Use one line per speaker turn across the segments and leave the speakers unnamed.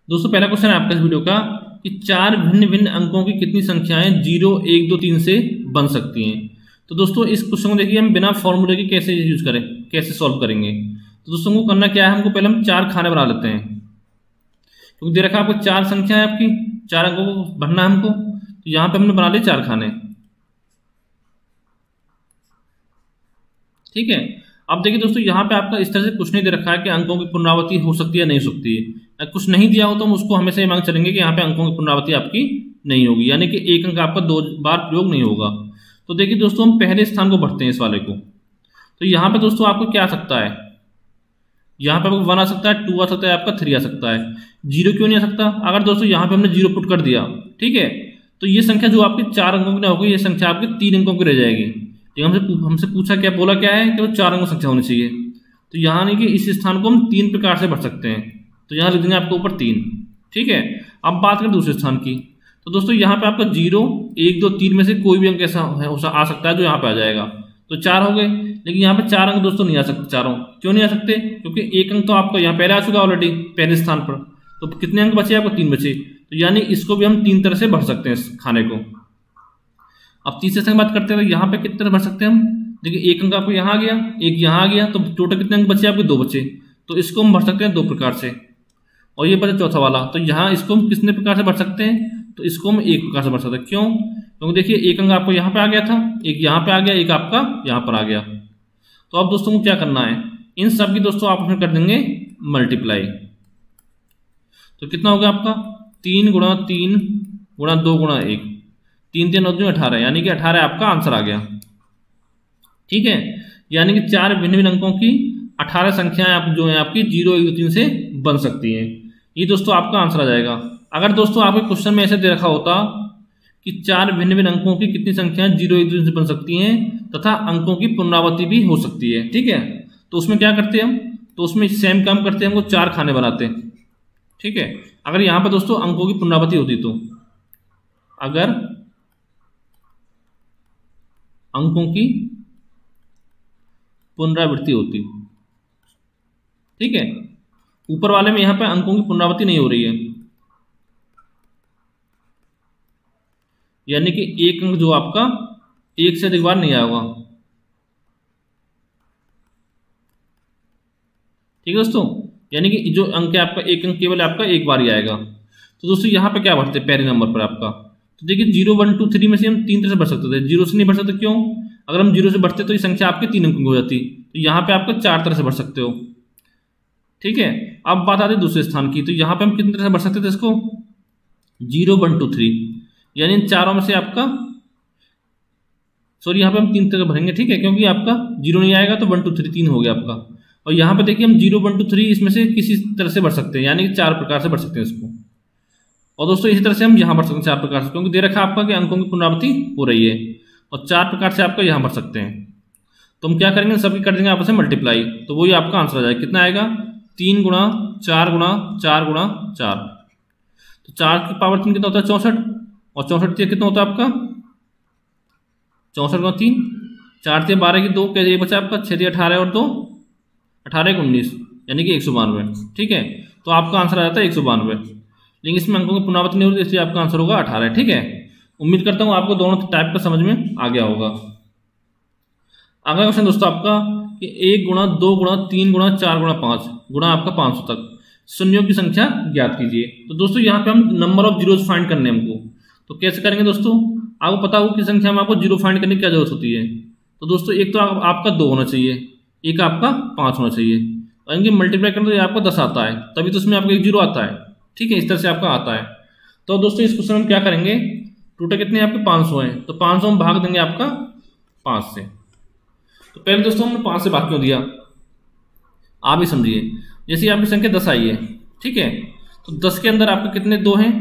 दोस्तों पहला क्वेश्चन है आपका इस वीडियो का कि चार भिन्न भिन्न अंकों की कितनी संख्याएं 0, 1, 2, 3 से बन सकती हैं। तो दोस्तों इस क्वेश्चन को देखिए हम बिना फॉर्मूले के कैसे यूज करें, कैसे सॉल्व करेंगे। तो दोस्तों को करना क्या है, हमको पहले हम चार खाने बना लेते हैं, क्योंकि दे रखा है आपको चार संख्या है, आपकी चार अंकों को भरना है हमको। तो यहाँ पे हमने बना लिए चार खाने। ठीक है, अब देखिए दोस्तों यहाँ पे आपका इस तरह से कुछ नहीं दे रखा है कि अंकों की पुनरावृत्ति हो सकती है नहीं हो सकती है। कुछ नहीं दिया हो तो हम उसको हमेशा ये मांग चलेंगे कि यहाँ पे अंकों की पुनरावृत्ति आपकी नहीं होगी, यानी कि एक अंक आपका 2 बार प्रयोग नहीं होगा। तो देखिए दोस्तों हम पहले स्थान को भरते हैं इस वाले को। तो यहाँ पे दोस्तों आपको क्या आ सकता है, यहाँ पे आपको 1 आ सकता है, 2 आ सकता है, आपका 3 आ सकता है। 0 क्यों नहीं आ सकता? अगर दोस्तों यहाँ पे हमने 0 पुट कर दिया, ठीक है, तो ये संख्या जो आपकी 4 अंकों की ना होगी, ये संख्या आपकी 3 अंकों की रह जाएगी। हमसे पूछा क्या, बोला क्या है कि वो 4 अंकों संख्या होनी चाहिए। तो यहाँ नहीं कि इस स्थान को हम 3 प्रकार से भर सकते हैं, तो यहाँ लिख देंगे आपको ऊपर 3। ठीक है, अब बात करें दूसरे स्थान की। तो दोस्तों यहाँ पे आपका 0, 1, 2, 3 में से कोई भी अंक ऐसा आ सकता है जो यहाँ पे आ जाएगा। तो 4 हो गए, लेकिन यहाँ पे 4 अंक दोस्तों नहीं आ सकते। चारों क्यों नहीं आ सकते? क्योंकि एक अंक तो आपका यहाँ पहले आ चुका ऑलरेडी पहले स्थान पर। तो कितने अंक बचे आपको? 3 बचे। तो यानी इसको भी हम 3 तरह से भर सकते हैं इस खाने को। अब तीसरे स्थान की बात करते हैं, तो यहाँ पे कितने तरह भर सकते हैं हम। देखिए एक अंक आपको यहाँ आ गया, एक यहाँ आ गया, तो टोटल कितने अंक बचे आपके? 2 बचे। तो इसको हम भर सकते हैं 2 प्रकार से। और ये बचा चौथा वाला, तो यहाँ इसको हम कितने प्रकार से भर सकते हैं? तो इसको हम एक प्रकार से भर सकते हैं। क्यों? क्योंकि देखिए एक अंक आपको यहाँ पे आ गया था, एक यहाँ पे आ गया, एक आपका यहाँ पर आ गया। तो अब दोस्तों को क्या करना है, इन सब की दोस्तों आप उसमें कर देंगे मल्टीप्लाई। तो कितना हो गया आपका? 3 गुणा 3 गुणा 2 गुणा 1, 3 3 9 18, यानी कि 18 आपका आंसर आ गया। ठीक है, यानी कि चार भिन्न भिन्न अंकों की 18 संख्याएं आप जो है आपकी 0, 1, 2, 3 से बन सकती हैं। ये दोस्तों आपका आंसर आ जाएगा। अगर दोस्तों आपके क्वेश्चन में ऐसे दे रखा होता कि चार भिन्न भिन्न अंकों की कितनी संख्याएं 0, 1, 2, 3 से बन सकती हैं तथा अंकों की पुनरावृत्ति भी हो सकती है, ठीक है, तो उसमें क्या करते हैं हम, तो उसमें सेम काम करते हैं, हमको 4 खाने बनाते हैं। ठीक है, अगर यहाँ पर दोस्तों अंकों की पुनरावृत्ति होती, तो अगर अंकों की पुनरावृत्ति होती, ठीक है, ऊपर वाले में यहाँ पे अंकों की पुनरावृत्ति नहीं हो रही है, यानी कि एक अंक जो आपका एक से अधिक बार नहीं आएगा। ठीक है दोस्तों, यानी कि जो अंक है आपका एक अंक केवल आपका एक बार ही आएगा। तो दोस्तों यहाँ पे क्या भरते हैं पहले नंबर पर आपका, तो देखिए 0, 1, 2, 3 में से हम 3 तरह से भर सकते थे। 0 से नहीं भर सकते, क्यों? अगर हम 0 से भरते तो ये संख्या आपके 3 अंकों की हो जाती। तो यहाँ पे आपको 4 तरह से भर सकते हो। ठीक है, अब बात आती है दूसरे स्थान की। तो यहाँ पे हम कितने तरह से भर सकते थे इसको? 0, 1, 2, 3, यानी इन चारों में से आपका, सॉरी यहाँ पे हम 3 तरह भरेंगे। ठीक है, क्योंकि आपका 0 नहीं आएगा तो 1, 2, 3 3 हो गया आपका। और यहाँ पे देखिए हम 0, 1, 2, 3 इसमें से किसी तरह से भर सकते हैं, यानी कि 4 प्रकार से भर सकते हैं इसको। और दोस्तों इसी तरह से हम यहाँ भर सकते हैं 4 प्रकार से, क्योंकि दे रखा आपका कि अंकों की पुनरावृत्ति हो रही है, और 4 प्रकार से आपका यहाँ भर सकते हैं। तो हम क्या करेंगे, सबकी कर देंगे आपस में मल्टीप्लाई, तो वही आपका आंसर आ जाएगा। कितना आएगा? 3 गुणा 4 गुणा 4 गुणा 4। तो 4 की पावर 3 कितना होता है? 64। और 64 कितना होता है आपका? 64 गुणा 3, 4 3 12 की 2, क्या ये बचा आपका? 6 3 18 और 2 18 1 19, यानी कि 192। ठीक है, तो आपका आंसर आ जाता है 192। लेकिन इसमें अंकों की पुनरावृत्ति नहीं होती, इसलिए आपका आंसर होगा 18। ठीक है, उम्मीद करता हूँ आपको दोनों टाइप का समझ में आ गया होगा। अगला क्वेश्चन दोस्तों आपका कि 1 गुणा 2 गुणा 3 गुणा 4 गुणा 5 गुणा आपका 500 तक शून्यों की संख्या ज्ञात कीजिए। तो दोस्तों यहाँ पे हम नंबर ऑफ जीरोज फाइंड करने हमको, तो कैसे करेंगे दोस्तों? आपको पता हो कि संख्या में आपको 0 फाइंड करने की क्या जरूरत होती है। तो दोस्तों एक तो आपका 2 होना चाहिए, एक आपका 5 होना चाहिए, और इनकी मल्टीप्लाई करें तो ये आपको 10 आता है, तभी तो उसमें आपको 1 0 आता है। ठीक है, इस तरह से आपका आता है। तो दोस्तों इस क्वेश्चन में क्या करेंगे, टोटल कितने आपके 500 हैं, तो 500 हम भाग देंगे आपका 5 से। तो पहले दोस्तों हमने 5 से भाग क्यों दिया, आप ही समझिए। जैसे आपकी संख्या 10 आई है, ठीक है, तो 10 के अंदर आपके कितने 2 हैं,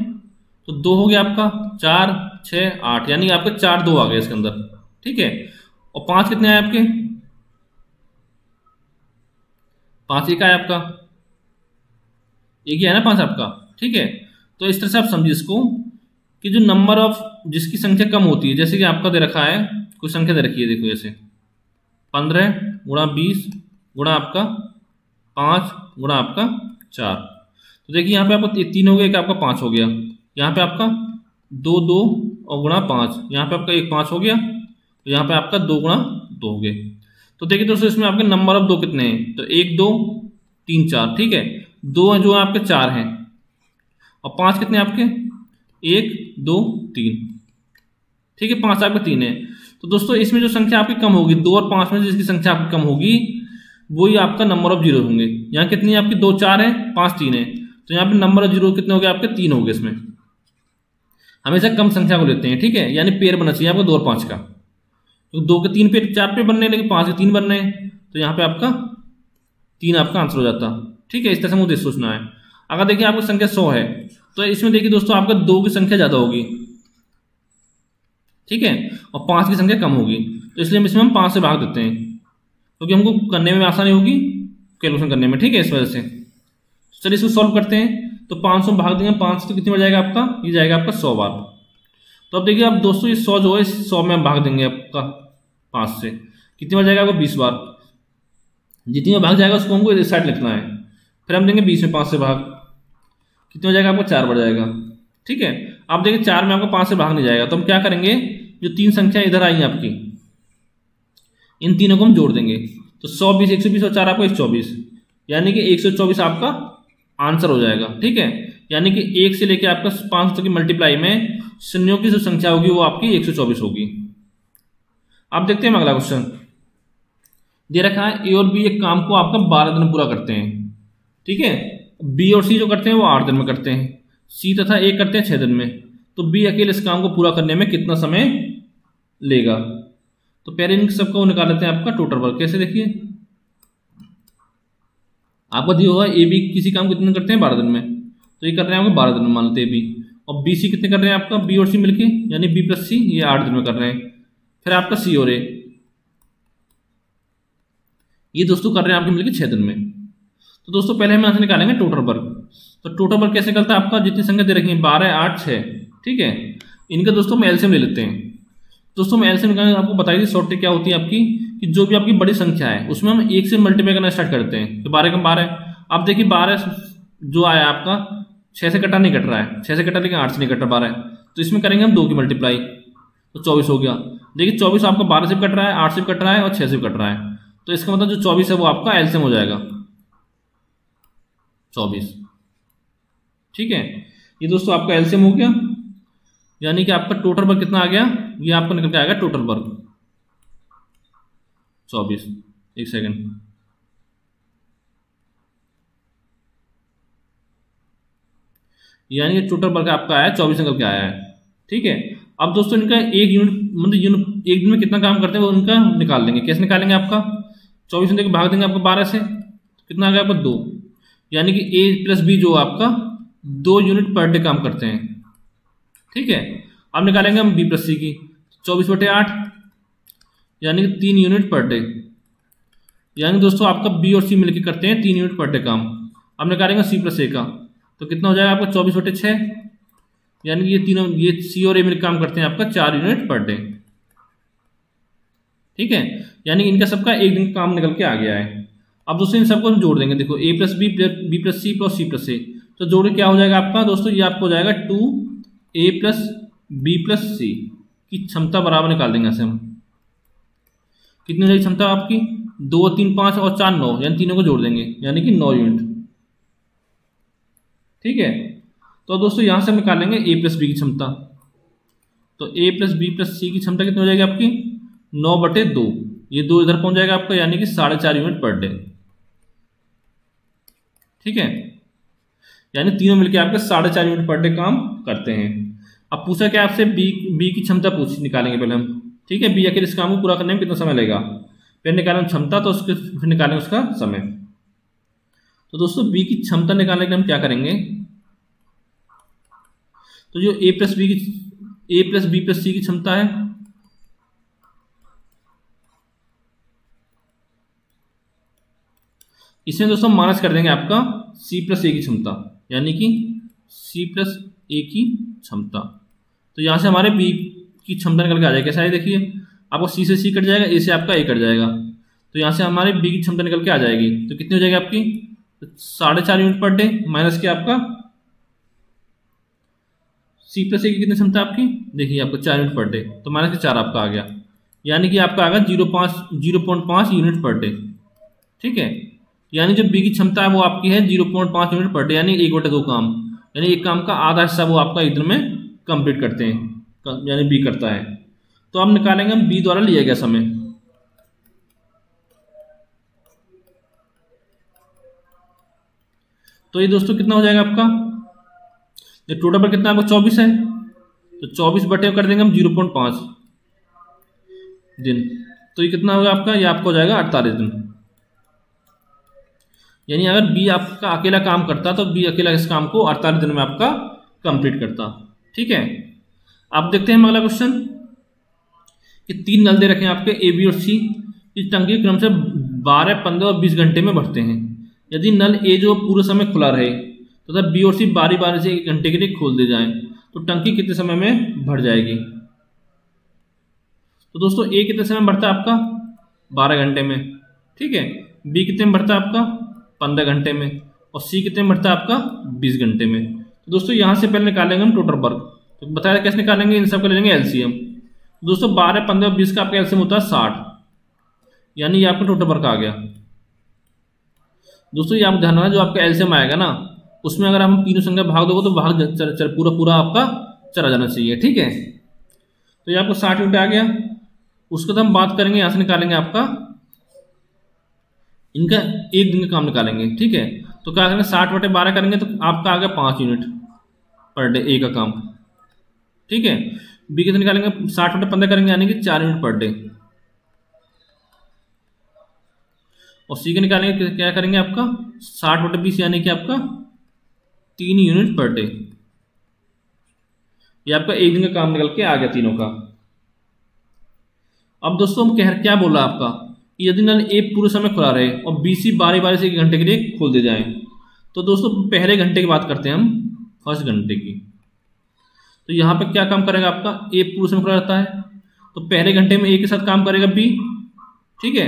तो 2 हो गया आपका 4 6 8, यानी आपके 4 2 आ गए इसके अंदर। ठीक है, और 5 कितने आए आपके? 5 एक आया आपका, एक ही है ना 5 आपका। ठीक है, तो इस तरह से आप समझिए इसको कि जो नंबर ऑफ जिसकी संख्या कम होती है, जैसे कि आपका दे रखा है, कुछ संख्या दे रखी है, देखो जैसे 15 गुणा 20 गुणा आपका 5 गुणा आपका 4। तो देखिए यहाँ पे आपका 3 हो गया, एक आपका 5 हो गया, यहाँ पे आपका 2 2 और गुणा 5, यहाँ पे आपका 1 5 हो गया, तो यहाँ पे आपका 2 गुणा 2 हो गए। तो देखिए दोस्तों इसमें आपके नंबर ऑफ 2 कितने हैं, तो 1 2 3 4, ठीक है, 2 जो है आपके 4 हैं, और 5 कितने आपके 1 2 3, ठीक है, 5 आपके 3 है। तो दोस्तों इसमें जो संख्या आपकी कम होगी 2 और 5 में जिसकी संख्या आपकी कम होगी वही आपका नंबर ऑफ जीरो होंगे। यहाँ कितनी है आपकी 2 4 है, 5 3 है, तो यहाँ पे नंबर ऑफ जीरो कितने हो गए आपके 3 हो गए। इसमें हमेशा कम संख्या को लेते हैं, ठीक है, यानी पेयर बनना चाहिए आपको 2 और 5 का, तो 2 के 3 पेयर 4 पेयर बनने हैं, लेकिन 5 के 3 बनने हैं, तो यहाँ पे आपका 3 आपका आंसर हो जाता, ठीक है। इस तरह से मुझे सोचना है। अगर देखिए आपकी संख्या 100 है तो इसमें देखिए दोस्तों आपका 2 की संख्या ज़्यादा होगी, ठीक है, और 5 की संख्या कम होगी, तो इसलिए इसमें हम 5 से भाग देते हैं क्योंकि हमको करने में आसानी होगी कैलकुलेशन करने में, ठीक है, इस वजह से। चलिए इसको सॉल्व करते हैं। तो 500 में भाग देंगे 5 से, तो कितनी बार जाएगा आपका, ये जाएगा आपका 100 बार। तो अब देखिए अब दोस्तों ये 100 जो है 100 में हम भाग देंगे आपका 5 से, कितनी बार जाएगा आपका 20 बार। जितनी बार भाग जाएगा उसको हमको इस साइड लिखना है, फिर हम देंगे 20 में 5 से भाग, कितनी बार जाएगा आपका 4 बार जाएगा, ठीक है। आप देखिए 4 में आपको 5 से भाग नहीं जाएगा, तो हम क्या करेंगे, जो 3 संख्या इधर आई आपकी इन तीनों को हम जोड़ देंगे, तो 100 20 120 और 4 आपको 124, यानी कि 124 आपका आंसर हो जाएगा, ठीक है। यानी कि 1 से लेके आपका 500 तक की मल्टीप्लाई में शून्यों की जो संख्या होगी वो आपकी 124 होगी। अब देखते हैं अगला क्वेश्चन दे रखा है, ए और बी एक काम को आपका 12 दिन में पूरा करते हैं, ठीक है। बी और सी जो करते हैं वो 8 दिन में करते हैं, सी तथा ए करते हैं 6 दिन में, तो बी अकेले इस काम को पूरा करने में कितना समय लेगा। तो पहले इन सबको निकाल लेते हैं आपका टोटल वर्क। कैसे, देखिए आपको दिया होगा ए बी किसी काम कितने करते हैं 12 दिन में, तो ये कर रहे हैं आपको 12 दिन में मान लेते हैं बी, और बी सी कितने कर रहे हैं आपका बी और सी मिलके, यानी बी प्लस सी ये 8 दिन में कर रहे हैं। फिर आपका सी और ए ये दोस्तों कर रहे हैं आपके मिलके 6 दिन में। तो दोस्तों पहले हम यहाँ से निकालेंगे टोटल वर्क। तो टोटल वर्क कैसे करता है आपका, जितनी संख्या दे रखी है 12 8 6, ठीक है, इनका दोस्तों हम एलसीएम ले लेते हैं। दोस्तों मैं एलसीएम निकालने आपको बताई थी शॉर्ट ट्रिक क्या होती है आपकी, कि जो भी आपकी बड़ी संख्या है उसमें हम 1 से मल्टीप्लाई करना स्टार्ट करते हैं। तो 12 का 12, अब देखिए 12 जो आया आपका 6 से कटा नहीं कट रहा है, 6 से कटा लेकिन 8 से नहीं कट रहा 12, तो इसमें करेंगे हम 2 की मल्टीप्लाई, तो 24 हो गया। देखिए 24 आपका 12 से भी कट रहा है, 8 से भी कट रहा है और 6 से भी कट रहा है, तो इसका मतलब जो 24 है वो आपका एलसीएम हो जाएगा 24, ठीक है। ये दोस्तों आपका एलसीएम हो गया, यानी कि आपका टोटल वर्क कितना आ गया, ये आपको निकल के आएगा टोटल वर्क 24। एक सेकंड, यानी कि टोटल वर्क आपका आया 24 निकल के आया है, ठीक है। अब दोस्तों इनका एक यूनिट मतलब एक दिन में कितना काम करते हैं वो उनका निकाल लेंगे। कैसे निकालेंगे, आपका 24 में भाग देंगे आपको 12 से, कितना आ गया आपका 2, यानी कि ए प्लस बी जो आपका 2 यूनिट पर डे काम करते हैं, ठीक है। अब निकालेंगे हम बी प्लस सी की, 24/8 यानी कि 3 यूनिट पर डे, यानी दोस्तों आपका बी और सी मिलकर करते हैं 3 यूनिट पर डे काम। अब निकालेंगे सी प्लस ए का, तो कितना हो जाएगा आपका 24/6, यानी कि ये तीनों ये सी और ए मिलकर काम करते हैं आपका 4 यूनिट पर डे, ठीक है। यानी इनका सबका एक दिन का काम निकल के आ गया है। अब दोस्तों इन सबको हम जोड़ देंगे, देखो A plus B B plus C plus C plus A, तो जोड़ के क्या हो जाएगा आपका दोस्तों, ये आपको हो जाएगा 2a प्लस बी प्लस सी की क्षमता बराबर निकाल देंगे ऐसे हम। कितनी हो जाएगी क्षमता आपकी, 2 3 5 और 4 9, यानी तीनों को जोड़ देंगे यानी कि 9 यूनिट, ठीक है। तो दोस्तों यहां से हम निकाल लेंगे a प्लस बी की क्षमता, तो a प्लस बी प्लस सी की क्षमता कितनी हो जाएगी आपकी 9/2, ये 2 इधर पहुंच जाएगा आपका, यानी कि 4.5 यूनिट पर डे, ठीक है। यानी तीनों मिलकर आपके 4.5 यूनिट पर डे काम करते हैं। अब पूछा क्या आपसे, बी की क्षमता निकालेंगे पहले हम, ठीक है। बी आखिर इस काम को पूरा करने में कितना समय लगेगा, पहले निकालें क्षमता, तो उसके फिर निकालें उसका समय। तो दोस्तों बी की क्षमता निकालने के लिए हम क्या करेंगे, तो जो ए प्लस बी प्लस सी की क्षमता है, इसमें दोस्तों माइनस कर देंगे आपका सी प्लस ए की क्षमता, यानी कि सी प्लस ए की क्षमता। तो यहां से हमारे बी की क्षमता निकल के आ जाएगी, कैसा है देखिए, आपको सी से सी कट जाएगा, ए से आपका ए कट जाएगा, तो यहां से हमारे बी की क्षमता निकल के आ जाएगी। तो कितनी हो जाएगी आपकी तो 4.5 यूनिट पर डे माइनस क्या आपका C+A की कितनी क्षमता आपकी, देखिए आपका 4 यूनिट पर डे, तो माइनस के 4 आपका आ गया, यानी कि आपका आ गया 0.5 यूनिट पर डे। ठीक है, यानी जो बी की क्षमता है वो आपकी है 0.5 यूनिट पर डे, यानी 1/2 काम, यानी एक काम का आधा हिस्सा वो आपका एक दिन में कंप्लीट करते हैं, यानी बी करता है। तो अब निकालेंगे हम बी द्वारा लिया गया समय। तो ये दोस्तों कितना हो जाएगा आपका, ये टोटल पर कितना आपका 24 है, तो 24 बटे कर देंगे हम 0.5 दिन, तो ये कितना होगा आपका, ये आपका हो जाएगा 48 दिन। यानी अगर बी आपका अकेला काम करता तो बी अकेला इस काम को 48 दिन में आपका कंप्लीट करता। ठीक है, अब देखते हैं अगला क्वेश्चन कि 3 नल दे रखे हैं आपके ए बी और सी, इस टंकी क्रम से 12, 15 और 20 घंटे में भरते हैं। यदि नल ए जो पूरे समय खुला रहे तथा बी और सी बारी बारी से 1 घंटे के लिए खोल दे जाएं, तो टंकी कितने समय में भर जाएगी। तो दोस्तों ए कितने समय में भरता है आपका 12 घंटे में, ठीक है, बी कितने में भरता है आपका 15 घंटे में, और सी कितने में भरता है आपका 20 घंटे में। तो दोस्तों यहाँ से पहले निकालेंगे हम टोटल वर्क, तो बताया कैसे निकालेंगे, इन सब का ले लेंगे एलसीएम। दोस्तों 12, 15 और 20 का आपका एलसीएम होता है 60, यानी ये आपका टोटल वर्क आ गया। दोस्तों ये आप ध्यान रखना, जो आपका एलसीएम आएगा ना उसमें अगर हम तीनों संख्या भाग दोगे तो भाग पूरा पूरा आपका चला जाना चाहिए। ठीक है, तो ये आपको 60 यूनिट आ गया। उसको तो हम बात करेंगे, यहाँ से निकालेंगे आपका इनका एक दिन का काम निकालेंगे। ठीक है, तो क्या करेंगे 60/12 करेंगे तो आपका आ गया 5 यूनिट पर डे ए का काम। ठीक है, बी कितने निकालेंगे 60/15 करेंगे यानी कि 4 यूनिट पर डे, और सी के निकालेंगे क्या करेंगे आपका 60/20 यानी कि आपका 3 यूनिट पर डे। ये आपका एक दिन का काम निकल के आ गया तीनों का। अब दोस्तों हम क्या बोल रहा है आपका कि यदि नल ए पूरे समय खुला रहे और बी सी बारी बारी से 1 घंटे के लिए खोल दे जाए, तो दोस्तों पहले घंटे की बात करते हैं हम, फर्स्ट घंटे की। तो यहाँ पे क्या काम करेगा आपका, ए पूरे समय खुला रहता है तो पहले घंटे में ए के साथ काम करेगा बी। ठीक है,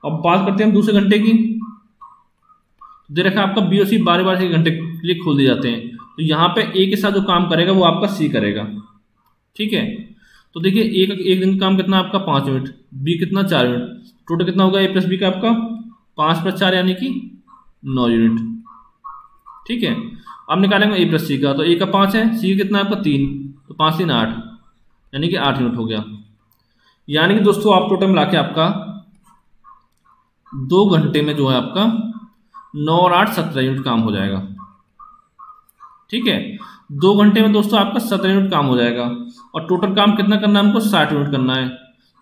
अब बात करते हैं हम दूसरे घंटे की। दे रखा आपका बी और सी बारी बारी से 1 घंटे के लिए खोल दिए जाते हैं, तो यहाँ पे ए के साथ जो काम करेगा वो आपका सी करेगा। ठीक है, तो देखिए एक दिन का काम कितना आपका 5 यूनिट, बी कितना 4 यूनिट, टोटल कितना होगा ए प्लस बी का आपका 5 + 4 यानी कि 9 यूनिट। ठीक है, अब निकालेंगे ए प्लस सी का, तो ए का 5 है, सी कितना आपका 3, तो 5 3 8 यानी कि 8 यूनिट हो गया। यानी कि दोस्तों आप टोटल मिला के आपका 2 घंटे में जो है आपका 9 और 8 17 यूनिट काम हो जाएगा। ठीक है, 2 घंटे में दोस्तों आपका 17 यूनिट काम हो जाएगा, और टोटल काम कितना करना है हमको 60 यूनिट करना है।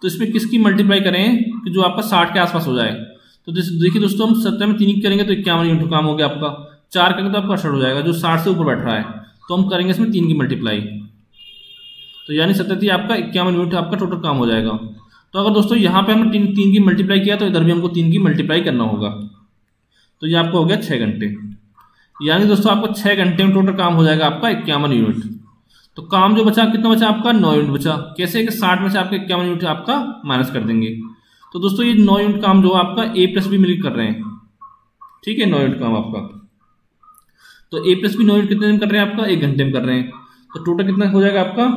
तो इसमें किसकी मल्टीप्लाई करें कि जो आपका 60 के आसपास हो जाए। तो देखिए दोस्तों हम 17 में 3 करेंगे तो 51 यूनिट काम हो गया आपका, 4 करेंगे तो आपका 68 हो जाएगा, जो 60 से ऊपर बैठ रहा है, तो हम करेंगे इसमें 3 की मल्टीप्लाई, तो यानी 17 आपका 51 यूनिट आपका टोटल काम हो जाएगा। तो अगर दोस्तों यहाँ पे हमने 3 की मल्टीप्लाई किया तो इधर भी हमको 3 की मल्टीप्लाई करना होगा, तो ये आपको हो गया 6 घंटे। यानी दोस्तों आपको 6 घंटे में टोटल काम हो जाएगा आपका 51 यूनिट। तो काम जो बचा कितना बचा आपका 9 यूनिट बचा। कैसे कि 60 में से आपका 51 यूनिट आपका माइनस कर देंगे। तो दोस्तों ये 9 यूनिट काम जो आपका ए प्लस बी मिलकर कर रहे हैं। ठीक है, 9 यूनिट काम आपका, तो ए प्लस बी 9 यूनिट कितने में कर रहे हैं आपका 1 घंटे में कर रहे हैं, तो टोटल कितना हो जाएगा आपका,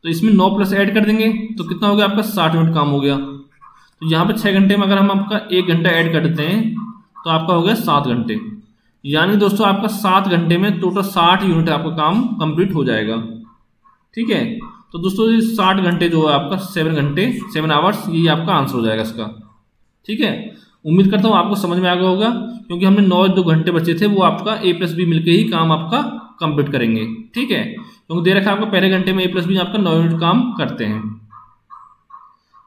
तो इसमें 9 प्लस ऐड कर देंगे तो कितना हो गया आपका 60 यूनिट काम हो गया। तो यहाँ पे 6 घंटे में अगर हम आपका 1 घंटा ऐड कर देते हैं तो आपका हो गया 7 घंटे। यानी दोस्तों आपका 7 घंटे में टोटल 60 यूनिट आपका काम कंप्लीट हो जाएगा। ठीक है, तो दोस्तों ये 60 घंटे जो है आपका 7 आवर्स, ये आपका आंसर हो जाएगा इसका। ठीक है, उम्मीद करता हूँ आपको समझ में आ गया होगा, क्योंकि हमने 2 घंटे बचे थे वो आपका ए प्लस बी मिलकर ही काम आपका कंप्लीट करेंगे। ठीक है, क्योंकि दे रखा है आपको पहले घंटे में ए प्लस बी आपका 9 यूनिट काम करते हैं।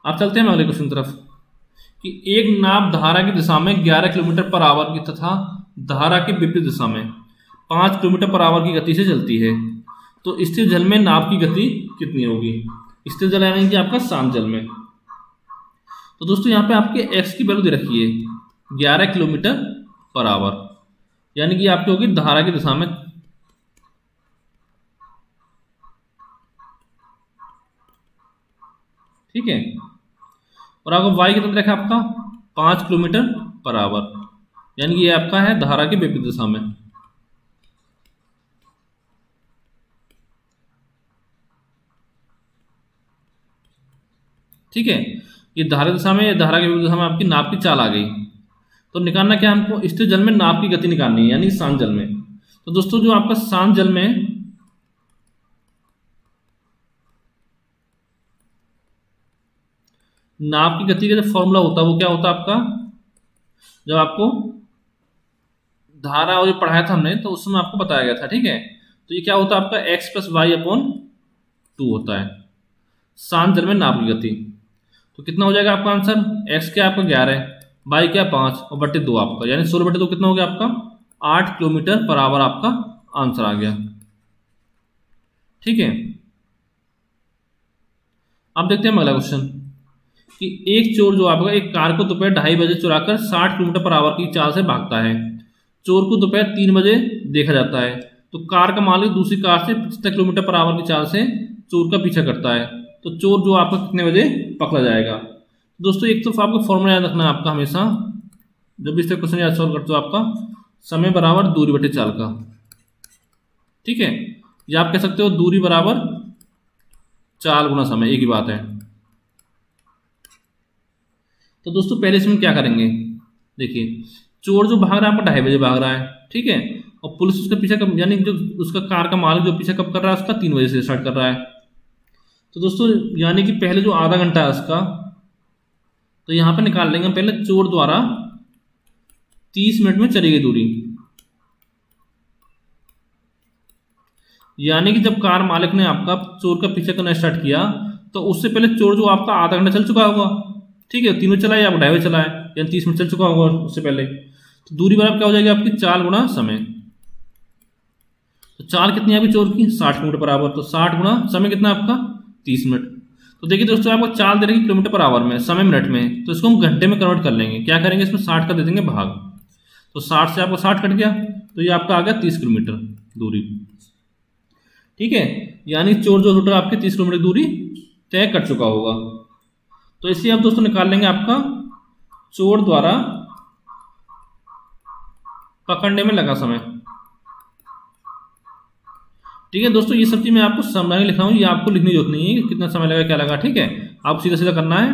आप चलते हैं अगले क्वेश्चन तरफ कि एक नाव धारा की दिशा में 11 किलोमीटर पर आवर की तथा धारा की विपरीत दिशा में 5 किलोमीटर पर आवर की गति से चलती है, तो स्थिर जल में नाव की गति कितनी होगी। स्थिर जल यानी कि आपका शांत जल में। तो दोस्तों यहाँ पे आपके x की वैल्यू दे रखी है 11 किलोमीटर पर आवर, यानी कि आपकी होगी धारा की दिशा में। ठीक है, और आपको y कितना रखा आपका 5 किलोमीटर पर आवर। यानी ये आपका है धारा की विपरीत दिशा में। ठीक है, ये धारा दिशा में, ये धारा की विपरीत दिशा में आपकी नाव की चाल आ गई। तो निकालना क्या हमको, स्थिर जल में नाव की गति निकालनी है, यानी शांत जल में। तो दोस्तों जो आपका शांत जल में नाव की गति का जो फॉर्मूला होता है वो क्या होता है आपका, जब आपको धारा और जो पढ़ाया था हमने तो उसमें आपको बताया गया था। ठीक है, तो ये क्या होता है आपका x प्लस वाई अपॉन 2 होता है शांत जल में नाव की गति। तो कितना हो जाएगा आपका आंसर, x क्या आपका 11, y क्या 5 और बटे 2 आपका, यानी 16 बटे 2 कितना हो गया आपका 8 किलोमीटर पर आवर आपका आंसर आ गया। ठीक है, अब देखते हैं अगला क्वेश्चन कि एक चोर जो आपका एक कार को दोपहर 2:30 बजे चुराकर 60 किलोमीटर पर आवर की चाल से भागता है। चोर को दोपहर 3 बजे देखा जाता है, तो कार का मालिक दूसरी कार से 75 किलोमीटर पर आवर की चाल से चोर का पीछा करता है। तो चोर जो आपका कितने बजे पकड़ा जाएगा। दोस्तों एक तो आपको फॉर्मूला याद रखना है आपका हमेशा, जब भी इस तरह क्वेश्चन याद सॉल्व करते हो, आपका समय बराबर दूरी बटे चाल का। ठीक है, या आप कह सकते हो दूरी बराबर चाल गुना समय, एक ही बात है। तो दोस्तों पहले इसमें क्या करेंगे, देखिए चोर जो भाग रहा है आपका 2:30 बजे भाग रहा है। ठीक है, और पुलिस उसका पीछा कब, यानी जो उसका कार का मालिक जो पीछा कब कर रहा है उसका 3 बजे से स्टार्ट कर रहा है। तो दोस्तों यानी कि पहले जो आधा घंटा है उसका, तो यहाँ पे निकाल लेंगे पहले चोर द्वारा 30 मिनट में चली गई दूरी, यानी कि जब कार मालिक ने आपका चोर का पीछा करना स्टार्ट किया तो उससे पहले चोर जो आपका आधा घंटा चल चुका होगा। ठीक है, 3 बजे चला है या 2:30 बजे चला है, यानी 30 मिनट चल चुका होगा उससे पहले। तो दूरी बराबर क्या हो जाएगी आपकी चाल गुना समय। तो चाल कितनी है आपकी चोर की 60 किलोमीटर पर आवर, तो 60 गुना समय कितना आपका 30 मिनट। तो देखिए दोस्तों आपको चाल दे रही किलोमीटर पर आवर में, समय मिनट में, तो इसको हम घंटे में कन्वर्ट कर लेंगे। क्या करेंगे, इसमें 60 का दे देंगे भाग, तो 60 से आपको 60 कट गया, तो ये आपका आ गया 30 किलोमीटर दूरी। ठीक है, यानी चोर जो टोटल आपके 30 किलोमीटर दूरी तय कर चुका होगा। तो इसलिए आप दोस्तों निकाल लेंगे आपका चोर द्वारा पकड़ने में लगा समय। ठीक है दोस्तों, ये सब चीज मैं आपको समझाने लिखा हूं, ये आपको लिखने की जरूरत नहीं है कि कितना समय लगा क्या लगा। ठीक है, आप सीधा सीधा करना है।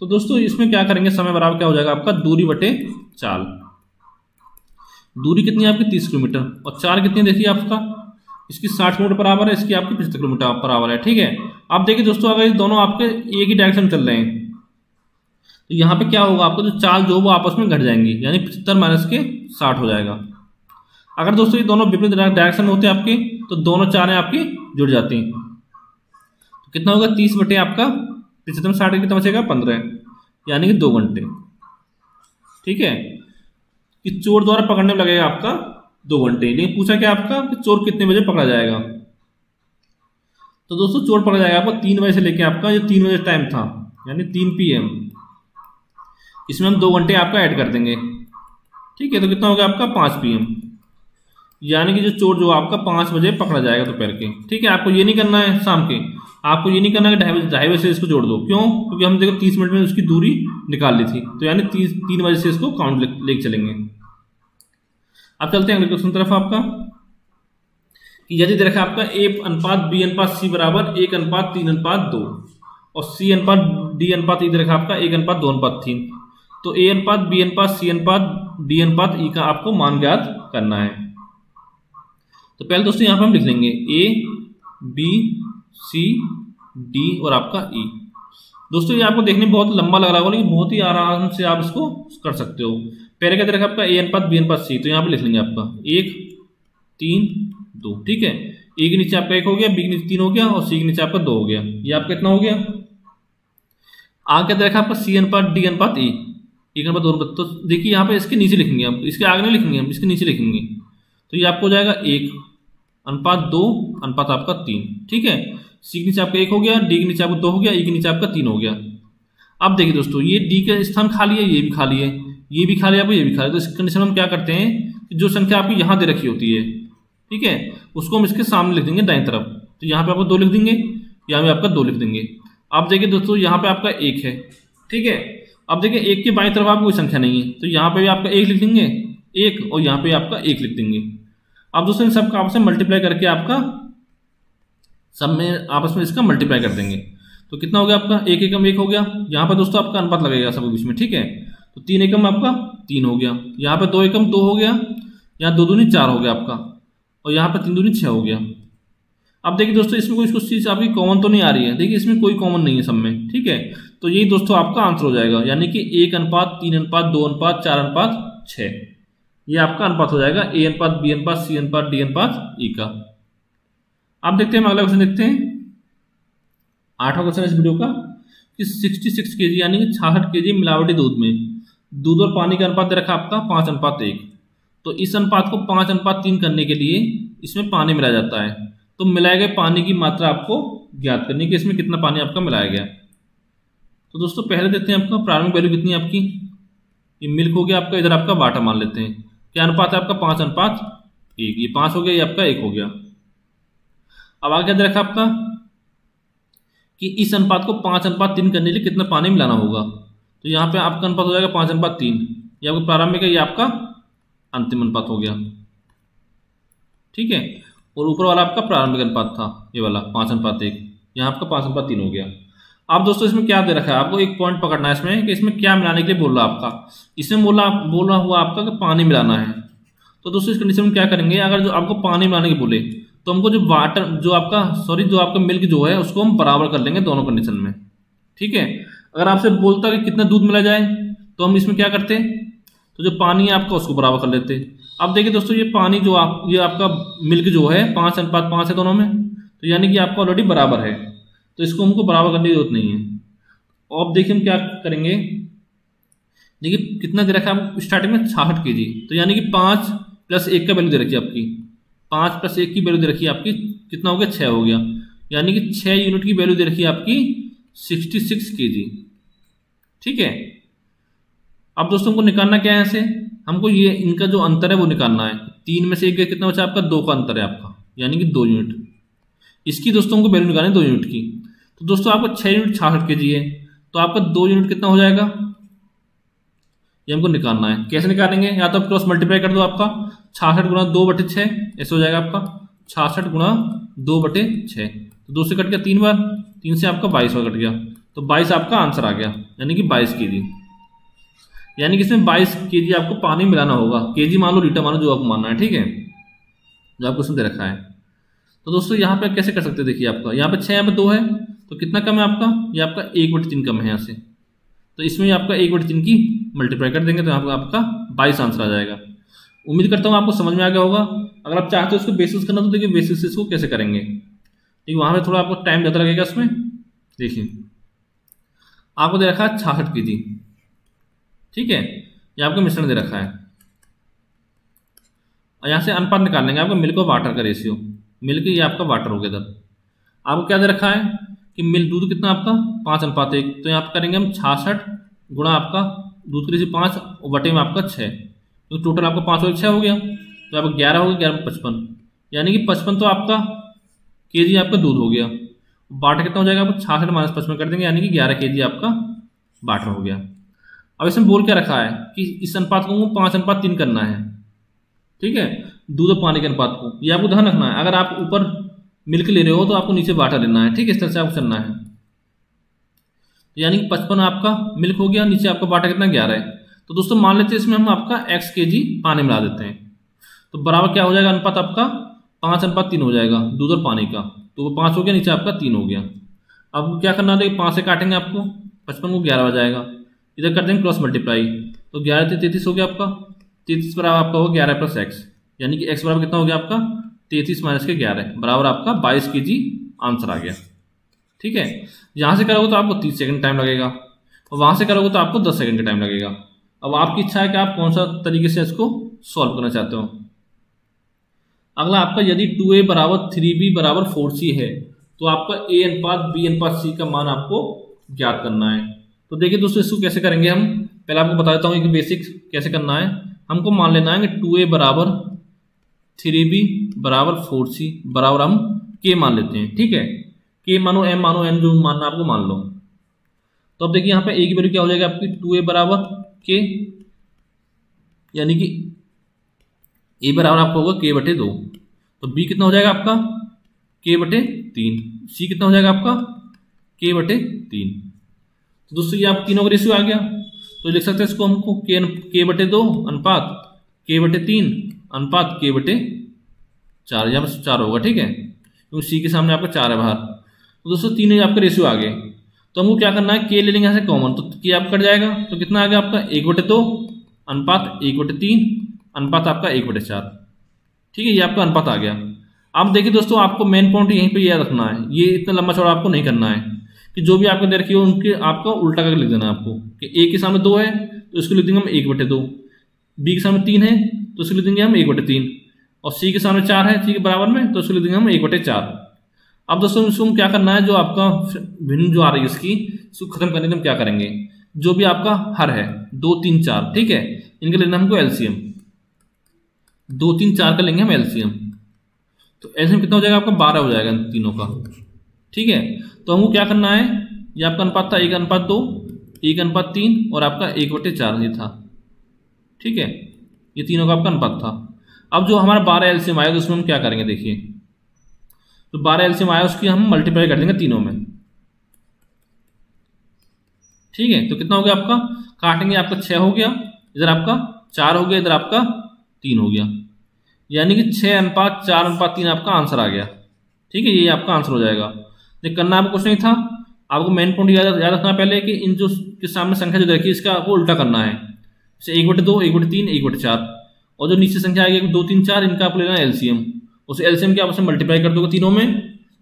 तो दोस्तों इसमें क्या करेंगे, समय बराबर क्या हो जाएगा आपका दूरी बटे चाल। दूरी कितनी है आपकी 30 किलोमीटर, और चाल कितनी देखिए आपका, इसकी 60 किलोमीटर पर आवर है, इसकी आपकी 75 किलोमीटर पर आवर है। ठीक है, अब देखिए दोस्तों अगर ये दोनों आपके एक ही डायरेक्शन में चल रहे हैं तो यहाँ पे क्या होगा, आपको जो चाल जो वो आपस में घट जाएंगी, यानी 75 माइनस के 60 हो जाएगा। अगर दोस्तों ये दोनों विपरीत डायरेक्शन में होते हैं आपके, तो दोनों चालें आपकी जुड़ जाती हैं। तो कितना होगा 30 बटे आपका 75 में 60 कितना बचेगा 15, यानी कि 2 घंटे। ठीक है, कि चोर द्वारा पकड़ने में लगेगा आपका 2 घंटे। लेकिन पूछा क्या आपका कि चोर कितने बजे पकड़ा जाएगा। तो दोस्तों चोर पकड़ा जाएगा आपको 3 बजे से लेके आपका जो 3 बजे टाइम था, यानी 3 PM, इसमें हम 2 घंटे आपका ऐड कर देंगे। ठीक है, तो कितना हो गया आपका 5 PM, यानी कि जो चोर जो आपका 5 बजे पकड़ा जाएगा दोपहर के। ठीक है, आपको ये नहीं करना है शाम के, आपको ये नहीं करना है कि 2:30 बजे से इसको जोड़ दो। क्यों, क्योंकि हम देखो 30 मिनट में उसकी दूरी निकाल ली थी, तो यानी 3 बजे से इसको काउंट लेके चलेंगे। अब चलते हैं अगले क्वेश्चन तरफ आपका, कि यदि देखा आपका A/B/C बराबर 1/3/2 और C/D/E देखा आपका 1/2/3, तो A/B/C/D/E का आपको मान ज्ञात करना है। तो पहले दोस्तों यहां पर हम लिख लेंगे A, B, C, D और आपका E। दोस्तों ये आपको देखने में बहुत लंबा लग रहा होगा, लेकिन बहुत ही आराम से आप इसको कर सकते हो। पहले क्या दे रखा आपका A/B/C, तो यहाँ पे लिख लेंगे आपका 1, 3, 2। ठीक है, A के नीचे आपका 1 हो गया, B के नीचे 3 हो गया और C के नीचे आपका 2 हो गया। ये आपका कितना हो गया। आगे क्या दे रखा आपका C/D/E, 1/2। तो देखिए यहाँ पे इसके नीचे लिखेंगे हम, इसके आगे नहीं लिखेंगे हम, इसके नीचे लिखेंगे। तो ये आपको हो जाएगा 1/2 आपका 3। ठीक है, C के नीचे आपका 1 हो गया, D के नीचे आपका 2 हो गया, E के नीचे आपका 3 हो गया। अब देखिए दोस्तों ये D का स्थान खाली है, ये भी खाली है, ये भी खाली है, आपको ये भी खाली है। तो इस कंडीशन में हम क्या करते हैं कि जो संख्या आपकी यहाँ दे रखी होती है, ठीक है, उसको हम इसके सामने लिख देंगे दाईं तरफ। तो यहाँ पे आपको 2 लिख देंगे, यहाँ पे आपका 2 लिख देंगे। अब देखिए दोस्तों यहाँ पे आपका 1 है। ठीक है, अब देखिए 1 के बाईं तरफ आपको कोई संख्या नहीं है, तो यहाँ पे भी आपका 1 लिख देंगे 1 और यहाँ पे आपका 1 लिख देंगे। अब दोस्तों इन सबका आपस में मल्टीप्लाई करके आपका सब में आपस में इसका मल्टीप्लाई कर देंगे। तो कितना हो गया आपका 1 एकम 1 हो गया। यहाँ पर दोस्तों आपका अनुपात लगेगा सबके बीच में, ठीक है। तो 3 एकम आपका 3 हो गया, यहाँ पे 2 एकम 2 हो गया, यहाँ 2 दूनी 4 हो गया आपका, और यहाँ पे 3 दूनी 6 हो गया। अब देखिए दोस्तों इसमें कोई कुछ चीज़ आपकी कॉमन तो नहीं आ रही है, देखिए इसमें कोई कॉमन नहीं है सब में, ठीक है। तो यही दोस्तों आपका आंसर हो जाएगा, यानी कि 1 अनुपात 3 अनुपात 2 अनुपात 4 अनुपात 6, ये आपका अनुपात हो जाएगा ए अनुपात बी अनुपात सी अनुपात डी अनुपात ई का। अब देखते हैं हम अगला क्वेश्चन देखते हैं, 8वां क्वेश्चन इस वीडियो का कि 66 केजी यानी कि 66 केजी मिलावटी दूध में दूध और पानी का अनुपात दे रखा आपका 5 अनुपात 1। तो इस अनुपात को 5 अनुपात 3 करने के लिए इसमें पानी मिलाया जाता है। तो मिलाए गए पानी की मात्रा आपको ज्ञात करनी है कि इसमें कितना पानी आपका मिलाया गया। तो दोस्तों पहले देखते हैं आपका प्रारंभिक वैल्यू कितनी है आपकी, ये मिल्क हो गया आपका, इधर आपका वाटर मान लेते हैं। क्या अनुपात है आपका 5 अनुपात 1, ये 5 हो गया, ये आपका 1 हो गया। अब आगे क्या रखा आपका कि इस अनुपात को 5 अनुपात 3 करने के लिए कितना पानी मिलाना होगा। तो यहाँ पे आपका अनुपात हो जाएगा 5 अनुपात 3, ये आपका प्रारंभिक है, ये आपका अंतिम अनुपात हो गया, ठीक है। और ऊपर वाला आपका प्रारंभिक अनुपात था, ये वाला 5 अनुपात 1, यहाँ आपका 5 अनुपात 3 हो गया। अब दोस्तों इसमें क्या दे रखा है, आपको एक पॉइंट पकड़ना है इसमें कि इसमें क्या मिलाने के लिए बोल रहा है आपका। इसमें बोल रहा हुआ आपका कि पानी मिलाना है। तो दोस्तों इस कंडीशन में क्या करेंगे, अगर जो आपको पानी मिलाने के बोले तो हमको जो वाटर जो आपका मिल्क जो है उसको हम बराबर कर लेंगे दोनों कंडीशन में, ठीक है। अगर आपसे बोलता कि कितना दूध मिला जाए तो हम इसमें क्या करते, तो जो पानी है आपका उसको बराबर कर लेते। अब देखिए दोस्तों ये पानी जो ये आपका मिल्क जो है 5 अनुपात 5 है दोनों में, तो यानी कि आपका ऑलरेडी बराबर है, तो इसको हमको बराबर करने की जरूरत नहीं है। और अब देखिए हम क्या करेंगे, देखिए कितना दे रखा है स्टार्टिंग में 66 केजी, तो यानी कि 5 + 1 का वैल्यू दे रखी है आपकी, 5 + 1 की वैल्यू दे रखी है आपकी, कितना हो गया 6 हो गया, यानी कि 6 यूनिट की वैल्यू दे रखी है आपकी 66 केजी, ठीक है। अब दोस्तों को निकालना क्या है, ऐसे हमको ये इनका जो अंतर है वो निकालना है। 3 में से 1 कितना बचा आपका 2 का अंतर है आपका, यानी कि 2 यूनिट। इसकी दोस्तों हमको वैल्यू निकालनी है 2 यूनिट की। तो दोस्तों आपका 6 यूनिट 66 केजी है, तो आपका 2 यूनिट कितना हो जाएगा, ये हमको निकालना है। कैसे निकालेंगे, या तो आप क्रॉस मल्टीप्लाई कर दो, आपका 66 गुणा 2/6 ऐसे हो जाएगा आपका 66 गुणा 2/6, तो 2 से कट गया 3 बार, 3 से आपका 22 बार कट गया, तो 22 आपका आंसर आ गया, यानी कि 22 केजी। यानी कि इसमें 22 केजी आपको पानी मिलाना होगा, केजी मान लो लीटर मान लो जो आपको मानना है, ठीक है, जो आपको उसमें दे रखा है। तो दोस्तों यहाँ पे कैसे कर सकते हैं, देखिए आपका यहाँ पे 6 यहाँ पे 2 है, तो कितना कम है आपका, ये आपका 1/3 कम है यहाँ से, तो इसमें आपका 1/3 की मल्टीप्लाई कर देंगे तो यहाँ पर आपका 22 आंसर आ जाएगा। उम्मीद करता हूँ आपको समझ में आ गया होगा। अगर आप चाहते हो इसको बेसिस करना तो देखिए बेसिस इसको कैसे करेंगे, ठीक, वहाँ पे थोड़ा आपको टाइम ज़्यादा लगेगा उसमें। देखिए आपको दे रखा है 66 केजी, ठीक है, ये आपका मिश्रण दे रखा है, और यहाँ से अनुपात निकाल लेंगे आपका मिल्क और वाटर का रेशियो, मिल्क ये आपका वाटर हो गया। इधर आपको क्या दे रखा है कि मिल्क दूध कितना आपका 5 अनुपात 1, तो यहाँ पर करेंगे हम 66 गुणा आपका दूध का रेशियो 5 और बटे में आपका 6, तो टोटल आपका 5 और 6 हो गया, तो आपका 11 हो गया, 11 55, यानी कि 55 तो आपका केजी आपका दूध हो गया। वाटर कितना हो जाएगा आपको 66 - 55 कर देंगे, यानी कि 11 केजी आपका वाटर हो गया। अब इसमें बोल क्या रखा है कि इस अनुपात को 5 अनुपात 3 करना है, ठीक है, दूध और पानी के अनुपात को, ये आपको ध्यान रखना है। अगर आप ऊपर मिल्क ले रहे हो तो आपको नीचे वाटर लेना है, ठीक है, इस तरह से आपको चलना है। यानी कि 55 आपका मिल्क हो गया, नीचे आपका वाटर कितना 11 है, तो दोस्तों मान लेते हैं इसमें हम आपका x केजी पानी मिला देते हैं, तो बराबर क्या हो जाएगा अनुपात आपका 5 अनुपात 3 हो जाएगा दूध और पानी का, तो वो 5 हो गया, नीचे आपका 3 हो गया। अब क्या करना है, 5 से काटेंगे आपको 55 को 11 हो जाएगा, इधर कर देंगे क्रॉस मल्टीप्लाई, तो 11 से 33 हो गया आपका, 33 बराबर आपका होगा 11 + x, यानी कि x बराबर कितना हो गया आपका 33 - 11 बराबर आपका 22 केजी आंसर आ गया, ठीक है। यहाँ से करोगे तो आपको 30 सेकंड टाइम लगेगा, और वहाँ से करोगे तो आपको 10 सेकंड का टाइम लगेगा। अब आपकी इच्छा है कि आप कौन सा तरीके से इसको सॉल्व करना चाहते हो। अगला आपका यदि 2a = 3b = 4c है, तो आपका a अनुपात b अनुपात c का मान आपको ज्ञात करना है। तो देखिए दोस्तों इसको कैसे करेंगे हम, पहले आपको बता देता हूँ कि बेसिक कैसे करना है। हमको मान लेना है कि 2a = 3b = 4c बराबर हम k मान लेते हैं, ठीक है, k मानो m मानो n जो मानना आपको मान लो। तो अब देखिए यहाँ पे a की वैल्यू क्या हो जाएगी आपकी 2a = k, यानी कि ए बराबर आपका होगा k बटे 2, तो b कितना हो जाएगा आपका k बटे 3, c कितना हो जाएगा आपका k बटे 3। तो दोस्तों ये आप तीनों का रेशियो आ गया, तो लिख सकते हैं इसको हमको k बटे 2 अनुपात k बटे 3 अनुपात k बटे 4, यहाँ पर 4 होगा, ठीक है, क्योंकि c के सामने आपका 4 है बाहर। तो दोस्तों तीनों ही आपका रेशियो आ गए, तो हमको क्या करना है, k ले लेंगे यहाँ से कॉमन, तो k आपका कट जाएगा, तो कितना आ गया आपका 1 बटे 2 अनुपात 1 बटे 3 अनुपात आपका 1 बटे 4, ठीक है, ये आपका अनुपात आ गया। अब देखिए दोस्तों, आपको मेन पॉइंट यहीं पे याद रखना है, ये इतना लंबा चौड़ा आपको नहीं करना है कि जो भी आपको दे रखी हो उनके आपका उल्टा करके लिख देना है आपको, कि a के सामने 2 है तो इसको लिख देंगे हम 1 बटे 2, b के सामने 3 है तो इसको लिख देंगे हम 1 बटे 3, और c के सामने 4 है c के बराबर में, तो इसको लिख देंगे हम 1 बटे 4। अब दोस्तों इसको क्या करना है, जो आपका भिन्न जो आ रही है इसको खत्म करने के हम क्या करेंगे, जो भी आपका हर है 2 3 4, ठीक है, इनके लेना हमको एलसीएम, 2 3 4 का लेंगे हम एलसीएम, तो एलसीएम कितना हो जाएगा आपका 12 हो जाएगा इन तीनों का, ठीक है। तो हमको क्या करना है, ये आपका अनुपात था 1:2, 1:3 और आपका 1 बटे 4 ये था, ठीक है, ये तीनों का आपका अनुपात था। अब जो हमारा 12 एलसीएम आएगा उसमें हम क्या करेंगे, देखिए तो 12 एलसीएम आया उसकी हम मल्टीप्लाई कर देंगे तीनों में, ठीक है, तो कितना हो गया आपका, काटेंगे आपका 6 हो गया, इधर आपका 4 हो गया, इधर आपका 3 हो गया, यानी कि 6:4:3 आपका आंसर आ गया, ठीक है, ये आपका आंसर हो जाएगा। ये करना आपको कुछ नहीं था, आपको मेन पॉइंट याद रखना पहले कि इन जो के सामने संख्या जो देखी इसका आपको उल्टा करना है, जैसे 1 बटे 2 1 बटे 3 1 बटे 4, और जो नीचे संख्या आएगी 2 3 4 इनका आपको लेना है एलसीएम, उस एलसीएम के आप उसे मल्टीप्लाई कर दोगे तीनों में,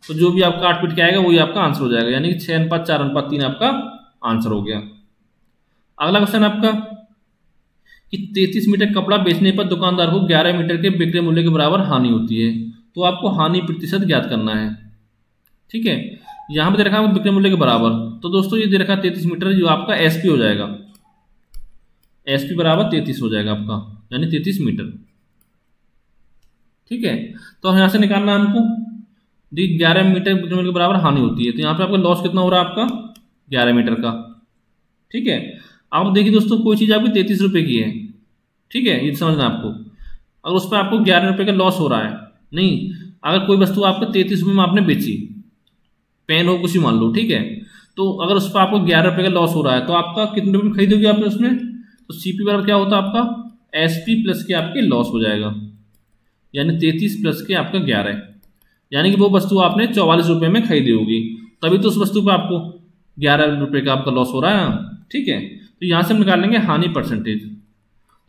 तो जो भी आपका 8 पीट के आएगा वही आपका आंसर हो जाएगा, यानी कि 6:4:3 आपका आंसर हो गया। अगला क्वेश्चन आपका कि 33 मीटर कपड़ा बेचने पर दुकानदार को 11 मीटर के बिक्री मूल्य के बराबर हानि होती है, तो आपको हानि प्रतिशत ज्ञात करना है, ठीक है। यहाँ पे दे रखा है बिक्री मूल्य के बराबर, तो दोस्तों ये दे रखा है 33 मीटर, जो आपका एसपी हो जाएगा, एसपी बराबर 33 हो जाएगा आपका, यानी 33 मीटर, ठीक है। तो यहाँ से निकालना है हमको, 11 मीटर बिक्री मूल्य के बराबर हानि होती है, तो यहाँ पे आपका लॉस कितना हो रहा है आपका 11 मीटर का, ठीक है। अब देखिए दोस्तों, कोई चीज़ आपकी 33 रुपये की है, ठीक है, ये समझना आपको, अगर उस पर आपको 11 रुपये का लॉस हो रहा है, नहीं, अगर कोई वस्तु आपको 33 रुपये में आपने बेची, पेन हो कुछ ही मान लो, ठीक है, तो अगर उस पर आपको 11 रुपये का लॉस हो रहा है तो आपका कितने रुपये में खरीदोगे आपने उसमें, तो सीपी बराबर क्या होता है आपका एसपी प्लस के आपके लॉस हो जाएगा, यानी 33 प्लस के आपका 11, यानी कि वो वस्तु आपने 44 रुपये में खरीदी होगी, तभी तो उस वस्तु पर आपको 11 रुपये का आपका लॉस हो रहा है, ठीक है। तो यहाँ से हम निकाल लेंगे हानि परसेंटेज।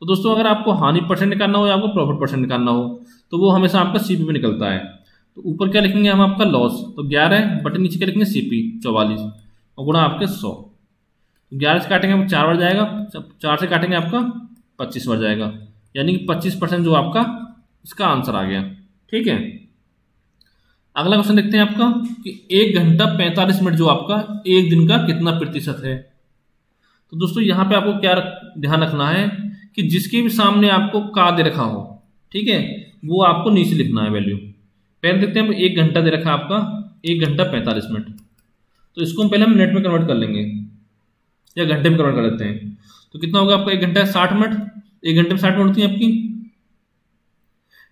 तो दोस्तों अगर आपको हानि परसेंट निकालना हो या आपको प्रॉफिट परसेंट निकालना हो तो वो हमेशा आपका सीपी में निकलता है, तो ऊपर क्या लिखेंगे हम आपका लॉस, तो 11 बटे नीचे क्या लिखेंगे सीपी 44 और गुणा आपके 100, तो 11 से काटेंगे आपको 4 बढ़ जाएगा, 4 से काटेंगे आपका 25 बढ़ जाएगा, यानी कि 25% जो आपका इसका आंसर आ गया, ठीक है। अगला क्वेश्चन देखते हैं आपका कि 1 घंटा 45 मिनट जो आपका एक दिन का कितना प्रतिशत है। तो दोस्तों यहाँ पे आपको क्या ध्यान रखना है कि जिसके भी सामने आपको का दे रखा हो, ठीक है, वो आपको नीचे लिखना है वैल्यू। पहले देखते हैं 1 घंटा दे रखा है आपका 1 घंटा 45 मिनट, तो इसको हम पहले हम मिनट में कन्वर्ट कर लेंगे या घंटे में कन्वर्ट कर लेते हैं, तो कितना होगा आपका 1 घंटा 60 मिनट, 1 घंटे में 60 मिनट होती है आपकी,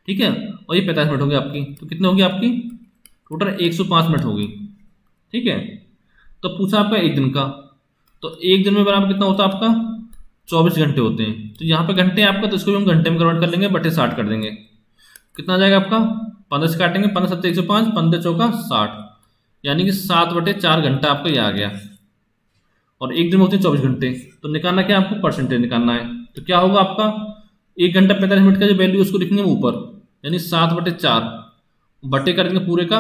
ठीक है, और ये 45 मिनट होगी आपकी, तो कितने होगी आपकी टोटल 105 मिनट होगी, ठीक है। तो पूछा आपका एक दिन का, तो एक दिन में बराबर कितना होता है आपका 24 घंटे होते हैं, तो यहाँ पे घंटे आपका, तो इसको भी हम घंटे में कन्वर्ट कर लेंगे, बटे 60 कर देंगे, कितना आ जाएगा आपका 15 से काटेंगे, 15 7 105, 15 चौका 60, यानी कि 7/4 घंटा आपका ये आ गया, और एक दिन में होते हैं 24 घंटे, तो निकालना क्या आपको परसेंटेज निकालना है, तो क्या होगा आपका 1 घंटा 45 मिनट का जो वैल्यू उसको लिखेंगे ऊपर, यानी 7/4 बटे कर देंगे पूरे का,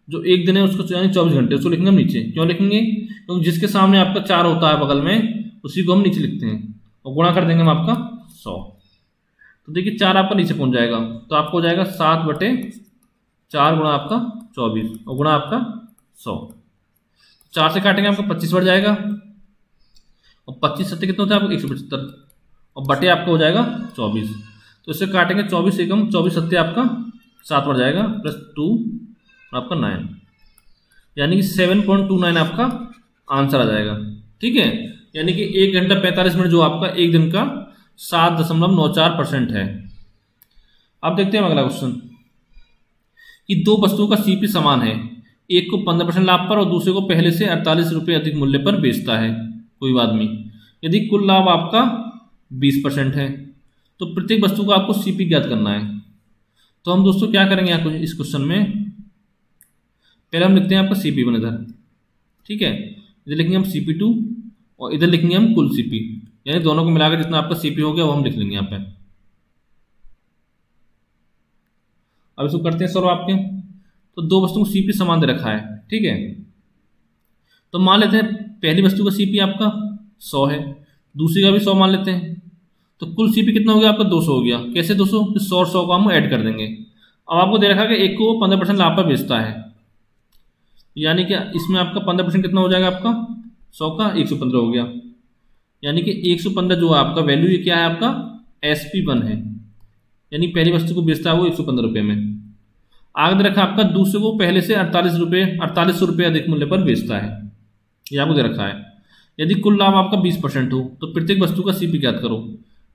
जो एक दिन है उसको यानी 24 घंटे उसको लिखेंगे हम नीचे, क्यों लिखेंगे, क्योंकि जिसके सामने आपका 4 होता है बगल में उसी को हम नीचे लिखते हैं, और गुणा कर देंगे हम आपका 100, तो देखिए 4 आपका नीचे पहुंच जाएगा, तो आपको हो जाएगा 7/4 गुणा आपका 24 और गुणा आपका 100, 4 से काटेंगे आपका 25 बढ़ जाएगा, और 25 सत्ते कितने होते हैं आपको 175, और बटे आपका हो जाएगा 24, तो इससे काटेंगे 24 एकम 24 सत्ते आपका 7 बढ़ जाएगा प्लस 2 और आपका 9, यानी कि 7.29 आपका आंसर आ जाएगा, ठीक है। यानी कि 1 घंटा 45 मिनट जो आपका एक दिन का 7.94% है। अब देखते हैं अगला क्वेश्चन कि दो वस्तुओं का सीपी समान है, एक को 15% लाभ पर और दूसरे को पहले से 48 रुपये अधिक मूल्य पर बेचता है कोई आदमी। यदि कुल लाभ आपका 20% है तो प्रत्येक वस्तु का आपको सीपी ज्ञात करना है। तो हम दोस्तों क्या करेंगे यहाँ इस क्वेश्चन में, पहले हम लिखते हैं आपका सीपी वन इधर, ठीक है, इधर लिखेंगे हम CP2 और इधर लिखेंगे हम कुल सीपी, यानी दोनों को मिलाकर जितना आपका सीपी हो गया वो हम लिख लेंगे यहाँ पे। अब इसको करते हैं सॉल्व आपके। तो दो वस्तुओं को सीपी समान दे रखा है, ठीक है। तो मान लेते हैं पहली वस्तु का सीपी आपका 100 है, दूसरी का भी 100 मान लेते हैं। तो कुल सीपी कितना हो गया आपका 200 हो गया। कैसे 200? 100 और 100 को हम ऐड कर देंगे। अब आपको दे रखा है कि एक को 15% लाभ पर बेचता है, यानी कि इसमें आपका 15% कितना हो जाएगा आपका 100 का 115 हो गया, यानी कि 115 जो आपका वैल्यू ये क्या है आपका SP1 है, यानी पहली वस्तु को बेचता है वो 115 रुपये में। आगे दे रखा आपका दूसरे को पहले से 4800 रुपये अधिक मूल्य पर बेचता है, ये आपको दे रखा है। यदि कुल लाभ आपका 20% हो तो प्रत्येक वस्तु का सीपी ज्ञात करो।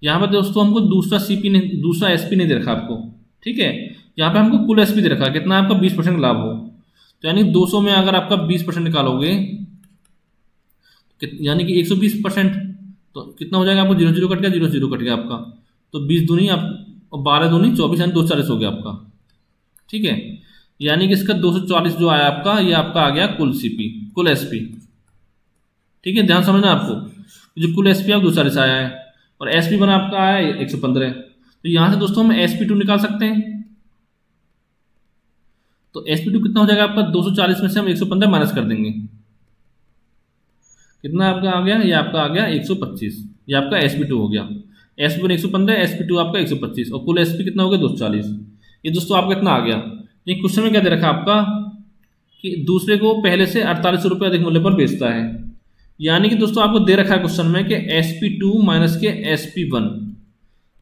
यहाँ पर दोस्तों हमको दूसरा SP नहीं दे रखा आपको, ठीक है। यहाँ पे हमको कुल SP दे रखा है, कितना आपका 20% लाभ हो, तो यानी 200 में अगर आपका 20% निकालोगे यानी कि 120%, तो कितना हो जाएगा आपको 0 0 कट गया, 0 0 कट गया आपका, तो 20 दूनी आप 12 दूनी 24 यानी 240 हो गया आपका, ठीक है। यानी कि इसका 240 जो आया आपका ये आपका आ गया कुल सीपी, कुल SP, ठीक है। ध्यान समझना आपको, जो कुल SP आप 240 आया है और SP1 आपका आया है 115। तो यहाँ से दोस्तों हम SP2 निकाल सकते हैं। तो SP2 कितना हो जाएगा आपका 240 में से हम 115 माइनस कर देंगे, कितना आपका आ गया, ये आपका आ गया 125, ये आपका SP2 हो गया। SP1 115, SP2 आपका 125 और कुल SP कितना हो गया 240। ये दोस्तों आपका कितना आ गया। ये क्वेश्चन में क्या दे रखा आपका कि दूसरे को पहले से 48 रुपये अधिक मूल्य पर बेचता है, यानी कि दोस्तों आपको दे रखा है क्वेश्चन में कि SP2 माइनस के SP1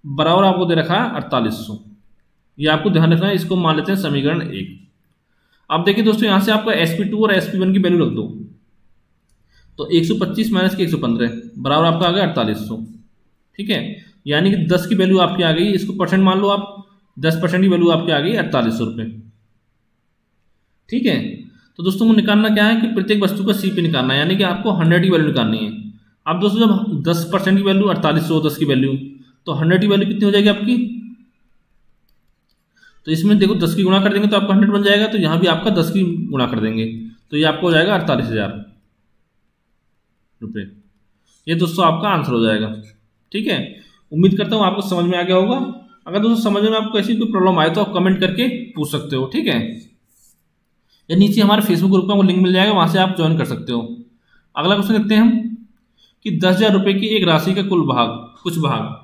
बराबर आपको दे रखा है 4800। ये आपको ध्यान रखना है, इसको मान लेते हैं समीकरण 1। अब देखिए दोस्तों यहाँ से आपका SP2 और SP1 की वैल्यू रख दो, तो 125 माइनस के 115 बराबर आपका आ गया 4800, ठीक है। यानी कि 10 की वैल्यू आपकी आ गई, इसको परसेंट मान लो आप, 10% की वैल्यू आपकी आ गई 4800 रुपये, ठीक है। तो दोस्तों को निकालना क्या है कि प्रत्येक वस्तु का सीपी निकालना है, यानी कि आपको 100 की वैल्यू निकालनी है। अब दोस्तों जब 10% की वैल्यू 4800, 10 की वैल्यू, तो 100 की वैल्यू कितनी हो जाएगी आपकी, तो इसमें देखो 10 की गुणा कर देंगे तो आपका 100 बन जाएगा, तो यहाँ भी आपका 10 की गुणा कर देंगे तो ये आपको हो जाएगा 48,000 रुपये। ये दोस्तों आपका आंसर हो जाएगा, ठीक है। उम्मीद करता हूँ आपको समझ में आ गया होगा। अगर दोस्तों समझ में आपको ऐसी कोई प्रॉब्लम आए तो आप कमेंट करके पूछ सकते हो, ठीक है। या नीचे हमारे फेसबुक ग्रुप का वो लिंक मिल जाएगा, वहाँ से आप ज्वाइन कर सकते हो। अगला क्वेश्चन देखते हैं हम कि 10,000 रुपये की एक राशि का कुछ भाग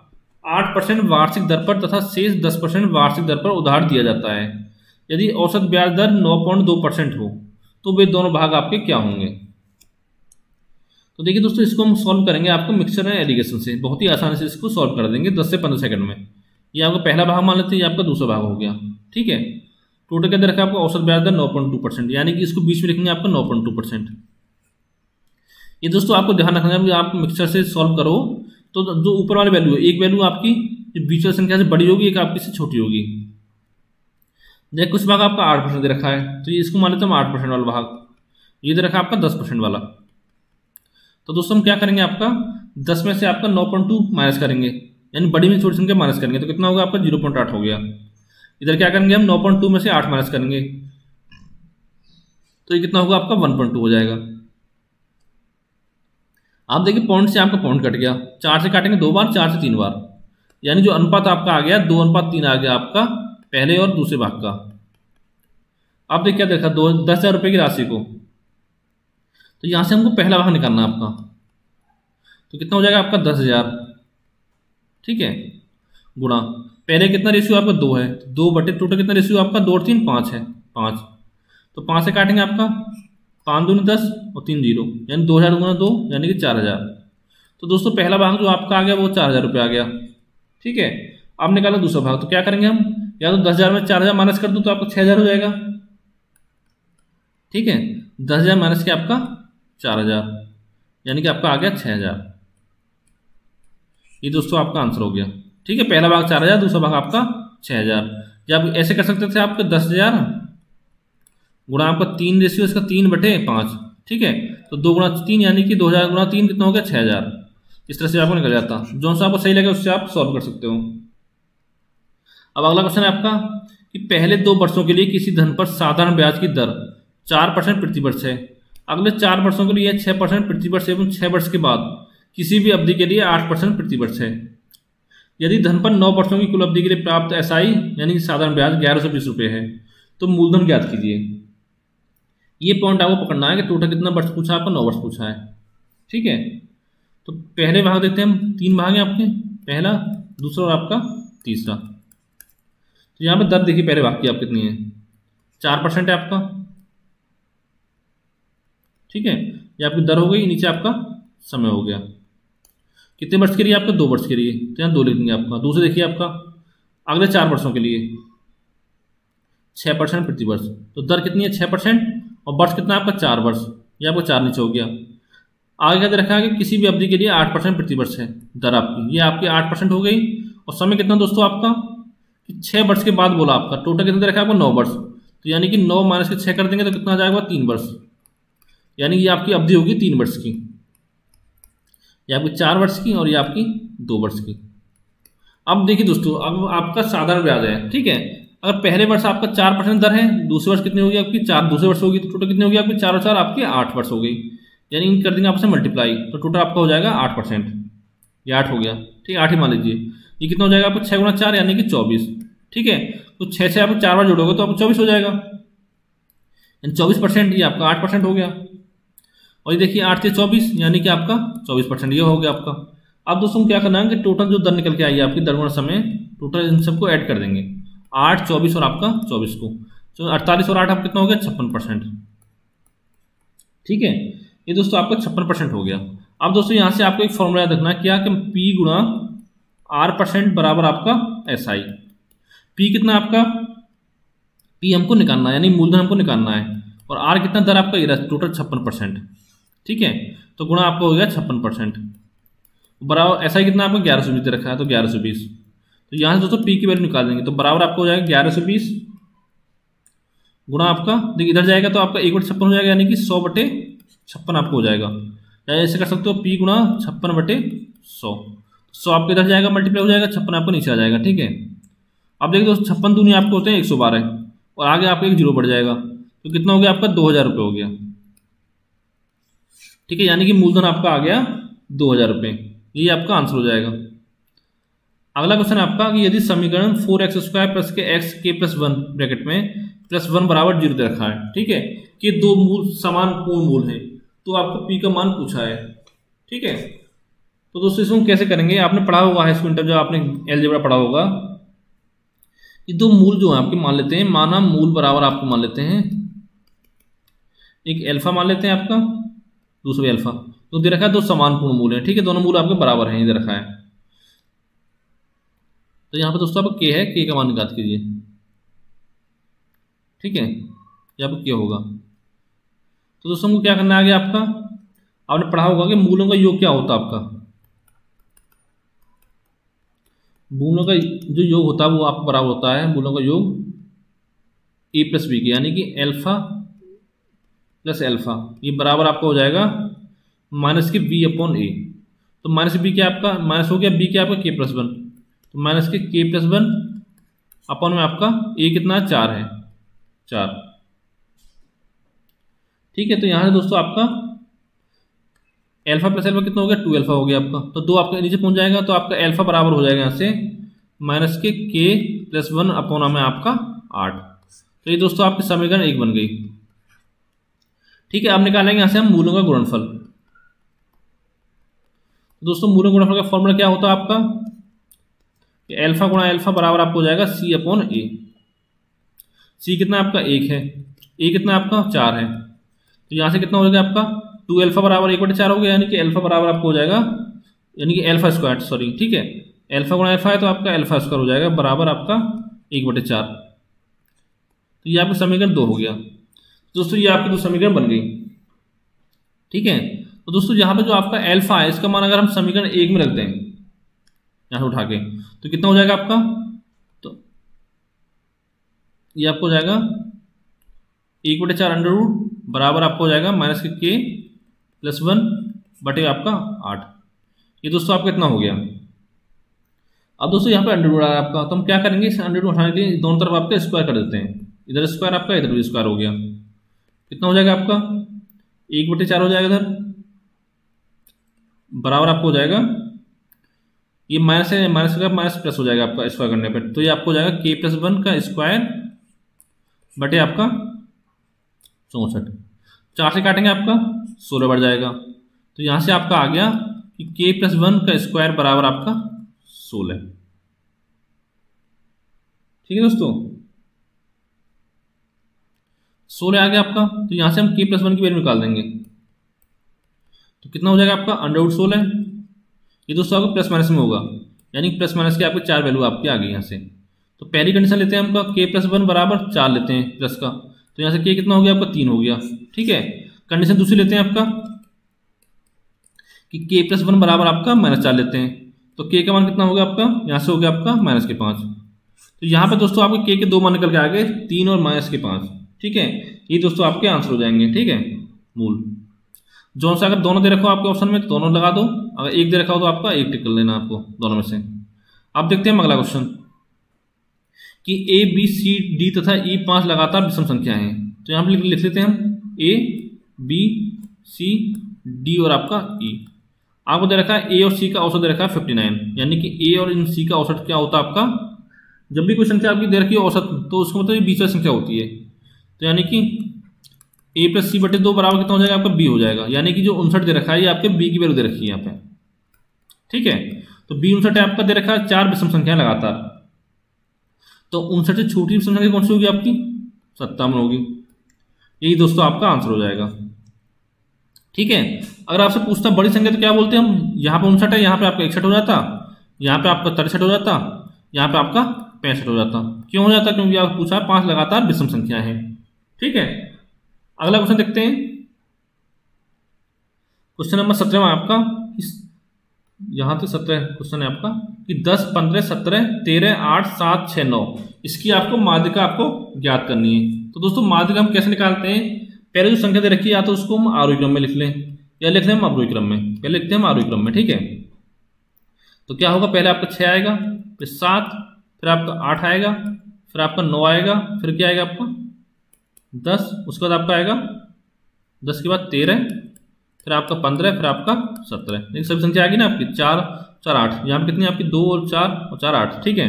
8% वार्षिक दर पर तथा शेष 10% वार्षिक दर पर उधार दिया जाता है। यदि औसत ब्याज दर 9.2% हो तो वे दोनों भाग आपके क्या होंगे। तो देखिए दोस्तों इसको हम सॉल्व करेंगे आपको मिक्सचर एंड एलिगेशन से, बहुत ही आसानी से इसको सॉल्व कर देंगे 10 से 15 सेकंड में। ये आपका पहला भाग मान लेते हैं, ये आपका दूसरा भाग हो गया, ठीक है। टोटल क्या दे रखा है आपका औसत ब्याज दर 9.2%, यानी कि इसको बीच में लिखेंगे आपका 9.2%। ये दोस्तों आपको ध्यान रखना है, आप मिक्सचर से सॉल्व करो तो जो ऊपर वाली वैल्यू है, एक वैल्यू आपकी जो बीच वाली संख्या से बड़ी होगी, एक आपकी से छोटी होगी। देखिए कुछ भाग आपका 8% दे रखा है, तो ये इसको मान लेते हैं हम 8% वाला भाग, ये दे रखा है आपका 10% वाला। तो दोस्तों हम क्या करेंगे, आपका 10 में से आपका 9.2 माइनस करेंगे, यानी बड़ी में छोटी संख्या माइनस करेंगे, तो कितना होगा आपका 0.8 हो गया। इधर क्या करेंगे हम 9.2 में से 8 माइनस करेंगे, तो ये कितना होगा आपका 1.2 हो जाएगा। आप देखिए पॉइंट से आपका पॉइंट कट गया, 4 से काटेंगे 2 बार, 4 से 3 बार, यानी जो अनुपात आपका आ गया 2:3 आ गया आपका पहले और दूसरे भाग का। आप देखिए क्या देखा 10,000 रुपये की राशि को, तो यहाँ से हमको पहला भाग निकालना आपका, तो कितना हो जाएगा आपका 10,000, ठीक है, गुणा पहले कितना रेशियो आपका 2 है, 2 बटे टोटल कितना रेशियो आपका 2 और 3 5 है, 5, तो 5 से काटेंगे आपका 5 दूनी 10 और 3 0, यानी 2,000 गुना 2 यानी कि 4,000। तो दोस्तों पहला भाग जो आपका आ गया वो 4,000 रुपये आ गया, ठीक है। अब निकालो दूसरा भाग, तो क्या करेंगे हम, या तो 10,000 में 4,000 माइनस कर दूँ तो आपको 6,000 हो जाएगा, ठीक है। 10,000 माइनस के आपका 4,000, यानी कि आपका आ गया 6,000। ये दोस्तों आपका आंसर हो गया, ठीक है। पहला भाग 4,000, दूसरा भाग आपका 6000। या आप ऐसे कर सकते थे, आपका 10,000 गुणा आपका 3 रेशियो इसका 3/5, ठीक है। तो 2 गुणा 3 यानी कि 2000 गुणा 3 कितना हो गया 6000। इस तरह से आपको निकल जाता, जो सा आपको सही लगे उससे आप सॉल्व कर सकते हो। अब अगला क्वेश्चन है आपका कि पहले 2 वर्षों के लिए किसी धन पर साधारण ब्याज की दर 4% प्रति वर्ष है, अगले 4 वर्षों के लिए 6% प्रति वर्ष एवं 6 वर्ष के बाद किसी भी अवधि के लिए 8% प्रति वर्ष है। यदि धन पर 9 वर्षों की कुल अवधि के लिए प्राप्त एसआई यानी कि साधारण ब्याज 1120 रुपये है, तो मूलधन ज्ञात कीजिए। ये पॉइंट आपको पकड़ना है कि टोटल कितना वर्ष पूछा है, आपका 9 वर्ष पूछा है, ठीक है। तो पहले भाग देखते हैं हम, 3 भाग हैं आपके, पहला, दूसरा और आपका तीसरा। तो यहाँ पे दर देखिए पहले भाग की आप कितनी है, 4% है आपका, ठीक है। ये आपकी दर हो गई, नीचे आपका समय हो गया, कितने वर्ष के लिए, आपका 2 वर्ष के लिए, तो यहाँ 2 लिख देंगे आपका। दूसरे देखिए आपका अगले 4 वर्षों के लिए 6% प्रति वर्ष, तो दर कितनी है 6% और वर्ष कितना है आपका 4 वर्ष, ये आपका 4 नीचे हो गया। आगे क्या दे रखा है कि किसी भी अवधि के लिए 8% प्रति वर्ष है दर आपकी, ये आपकी 8% हो गई। और समय कितना दोस्तों आपका कि 6 वर्ष के बाद बोला आपका, टोटल कितना दे रखा है आपको 9 वर्ष, तो यानी कि 9 माइनस के 6 कर देंगे तो कितना आ जाएगा 3 वर्ष, यानी ये आपकी अवधि होगी 3 वर्ष की, ये आपकी 4 वर्ष की और ये आपकी 2 वर्ष की। अब देखिए दोस्तों, अब आपका साधारण ब्याज है, ठीक है। अगर पहले वर्ष आपका 4% दर है, दूसरे वर्ष कितनी होगी आपकी 4, दूसरे वर्ष होगी, तो टोटल कितनी होगी आपकी 4 और 4 आपकी 8 वर्ष हो गई, यानी इन कर देंगे आपसे मल्टीप्लाई, तो टोटल आपका हो जाएगा 8%, ये 8 हो गया, ठीक है। 8 ही मान लीजिए, ये कितना हो जाएगा आपको 6 गुणा 4 यानी कि 24, ठीक है। तो 6 से आप 4 बार जोड़ोगे तो आपको 24 हो जाएगा, यानी 24%, ये आपका 8% हो गया। और ये देखिए 8 से 24 यानी कि आपका 24%, ये हो गया आपका। अब दोस्तों क्या करना है कि टोटल जो दर निकल के आई है आपकी दर गुणा समय, टोटल इन सबको ऐड कर देंगे, 8, 24 और आपका 24 को, तो 48 और 8 आप कितना हो गया 56%, ठीक है। ये दोस्तों आपका 56% हो गया। अब दोस्तों यहाँ से आपको एक फॉर्मूला याद रखना है, क्या कि P गुणा R% बराबर आपका SI। P कितना आपका, P हमको निकालना है यानी मूलधन हमको निकालना है, और R कितना दर आपका ये टोटल 56%, ठीक है। तो गुणा आपका हो गया 56%, बराबर SI कितना आपको 1120 दे रखा है, तो 1120, तो यहाँ से दोस्तों P की वैल्यू निकाल देंगे, तो बराबर आपको हो जाएगा 1120 गुणा आपका, देखिए इधर जाएगा तो आपका 1/56 हो जाएगा, यानी कि 100/56 आपको हो जाएगा, या ऐसे कर सकते हो P गुणा 56/100, 100 आपको इधर जाएगा मल्टीप्लाई हो जाएगा, 56 आपको नीचे आ जाएगा, ठीक है। अब देखिए दोस्तों 56 दूनी आपको होते हैं 112, और आगे आपका एक जीरो बढ़ जाएगा, तो कितना हो गया आपका 2000 रुपये हो गया, ठीक है। यानी कि मूलधन आपका आ गया 2000 रुपये, ये आपका आंसर हो जाएगा। अगला क्वेश्चन आपका कि यदि समीकरण 4x² प्लस के x k प्लस 1 ब्रैकेट में प्लस 1 बराबर 0 दे रखा है, ठीक है, कि दो मूल समान पूर्ण मूल हैं, तो आपको p का मान पूछा है, ठीक है। तो दोस्तों इसको कैसे करेंगे, आपने पढ़ा होगा हाई स्कूल इंटर जब आपने अलजेब्रा पढ़ा होगा, ये दो मूल जो है आपके मान लेते हैं, माना मूल बराबर आपको मान लेते हैं, एक अल्फा मान लेते हैं आपका, दूसरा अल्फा, तो दे रखा है दो समान पूर्ण मूल हैं, ठीक है, दोनों मूल आपके बराबर हैं, ये दे रखा है। तो यहाँ पे दोस्तों आपका के है, के का मान निकाल कीजिए, ठीक है, यहाँ पे क्या होगा। तो दोस्तों को क्या करना है आगे आपका, आपने पढ़ा होगा कि मूलों का योग क्या होता है आपका, मूलों का जो योग होता है वो आपको बराबर होता है मूलों का योग a प्लस बी के, यानी कि अल्फा प्लस अल्फा, ये बराबर आपका हो जाएगा माइनस के b अपॉन ए। तो माइनस बी क्या आपका माइनस हो गया, b क्या आपका k प्लस 1, तो माइनस के k प्लस 1 अपॉन में आपका a कितना है 4 है, 4, ठीक है। तो यहाँ से दोस्तों आपका अल्फा प्लस अल्फा कितना हो गया 2 अल्फा हो गया आपका, तो 2 आपका नीचे पहुंच जाएगा, तो आपका अल्फा बराबर हो जाएगा यहाँ से माइनस के k प्लस 1 अपॉन में आपका 8। तो ये दोस्तों आपकी समीकरण 1 बन गई, ठीक है। अब निकालेंगे यहाँ से हम मूलों का गुणनफल। तो दोस्तों मूलों का गुणनफल का फॉर्मूला क्या होता है आपका, कि अल्फा गुणा अल्फा बराबर आपको हो जाएगा c अपॉन ए। c कितना आपका 1 है, a कितना आपका 4 है, तो यहाँ से कितना हो जाएगा आपका 2 अल्फा बराबर 1/4 हो गया, यानी कि अल्फा बराबर आपको हो जाएगा, यानी कि अल्फा स्क्वायर सॉरी, ठीक है, अल्फा गुणा अल्फा है तो आपका अल्फा स्क्वायर हो जाएगा बराबर आपका 1/4। तो ये आपका समीकरण 2 हो गया। दोस्तों ये आपकी 2 समीकरण बन गई, ठीक है। तो दोस्तों यहाँ पे जो आपका अल्फा है इसका मान अगर हम समीकरण 1 में रख दें यहाँ से उठा के, तो कितना हो जाएगा आपका, तो ये आपको हो जाएगा 1/4 अंडर रूट बराबर आपको हो जाएगा माइनस के प्लस 1 बटे आपका 8। ये दोस्तों आपका इतना हो गया। अब दोस्तों यहाँ पे अंडर रूट आ रहा है आपका, तो हम क्या करेंगे, इस अंडर रूट उठाने के लिए दोनों तरफ आपका स्क्वायर कर देते हैं। इधर स्क्वायर आपका, इधर भी स्क्वायर हो गया। कितना हो जाएगा आपका 1/4 हो जाएगा इधर, बराबर आपको हो जाएगा ये माइनस है, माइनस का माइनस प्लस हो जाएगा आपका स्क्वायर करने पर, तो ये आपको हो जाएगा k+1 का स्क्वायर बटे आपका 64। 4 से काटेंगे आपका 16 बढ़ जाएगा। तो यहाँ से आपका आ गया कि k+1 का स्क्वायर बराबर आपका 16। ठीक है दोस्तों, 16 आ गया आपका। तो यहाँ से हम k+1 की वैल्यू निकाल देंगे, तो कितना हो जाएगा आपका अंडर रूट 16। ये दोस्तों आपको प्लस माइनस में होगा, यानी प्लस माइनस की आपकी 4 वैल्यू आपकी आ गई यहाँ से। तो पहली कंडीशन लेते हैं हमका k+1 बराबर 4 लेते हैं प्लस का, तो यहाँ से k कितना हो गया आपका 3 हो गया। ठीक है, कंडीशन दूसरी लेते हैं आपका कि k+1 बराबर आपका -4 लेते हैं, तो k का मान कितना हो गया आपका, यहाँ से हो गया आपका -5। तो यहाँ पे दोस्तों आपके k के 2 मान निकल के आ गए, 3 और -5। ठीक है, ये दोस्तों आपके आंसर हो जाएंगे। ठीक है, मूल जो सा अगर दोनों दे रखो आपके ऑप्शन में तो दोनों लगा दो, अगर एक दे रखा हो तो आपका एक टिक कर लेना आपको दोनों में से। अब देखते हैं अगला क्वेश्चन कि A B C D तथा E 5 लगातार विषम संख्या हैं। तो यहाँ पे लिख लेते हैं हम A B C D और आपका E। आपको दे रखा है A और C का औसत दे रखा है 59, यानी कि A और इन C का औसत क्या होता है आपका, जब भी कोई संख्या आपकी दे रखी है औसत, तो उसका मतलब ये बीच वाली संख्या होती है। तो यानी कि A+C/2 बराबर कितना हो जाएगा आपका B हो जाएगा, यानी कि जो 59 दे रखा है ये आपके B की वैल्यू दे रखी है यहाँ पे। ठीक है, तो B 59 आपका दे रखा है 4 विषम संख्या लगातार, तो 59 से छोटी विषम संख्या कौन सी होगी आपकी, 57 होगी। यही दोस्तों आपका आंसर हो जाएगा। ठीक है, अगर आपसे पूछता बड़ी संख्या तो क्या बोलते हैं हम, यहाँ पे 59 है, यहाँ पे आपका 61 हो जाता, यहाँ पे आपका 63 हो जाता, यहाँ पे आपका 65 हो जाता। क्यों हो जाता, क्योंकि आपको पूछा 5 लगातार विषम संख्या है। ठीक है, अगला क्वेश्चन देखते हैं, क्वेश्चन नंबर 17 आपका, यहां तो 17 क्वेश्चन है आपका कि 10 15 17 13 8 7 6 9 इसकी आपको माध्यिका आपको ज्ञात करनी है। तो दोस्तों माध्यिका हम कैसे निकालते हैं, पहले जो संख्या दे रखी है या तो उसको हम आरोही क्रम में लिख लें या लिख लें हम अवरोही क्रम में, पहले लिखते हैं हम आरोही क्रम में। ठीक है, तो क्या होगा, पहले आपका 6 आएगा, फिर 7, फिर आपका 8 आएगा, फिर आपका 9 आएगा, फिर क्या आएगा आपका 10, उसके बाद आपका आएगा 10 के बाद 13, फिर आपका 15, फिर आपका 17। लेकिन सभी संख्या आएगी ना आपकी 4 4 8, यहाँ पे कितनी आपकी 2 और 4 और 4 8। ठीक है,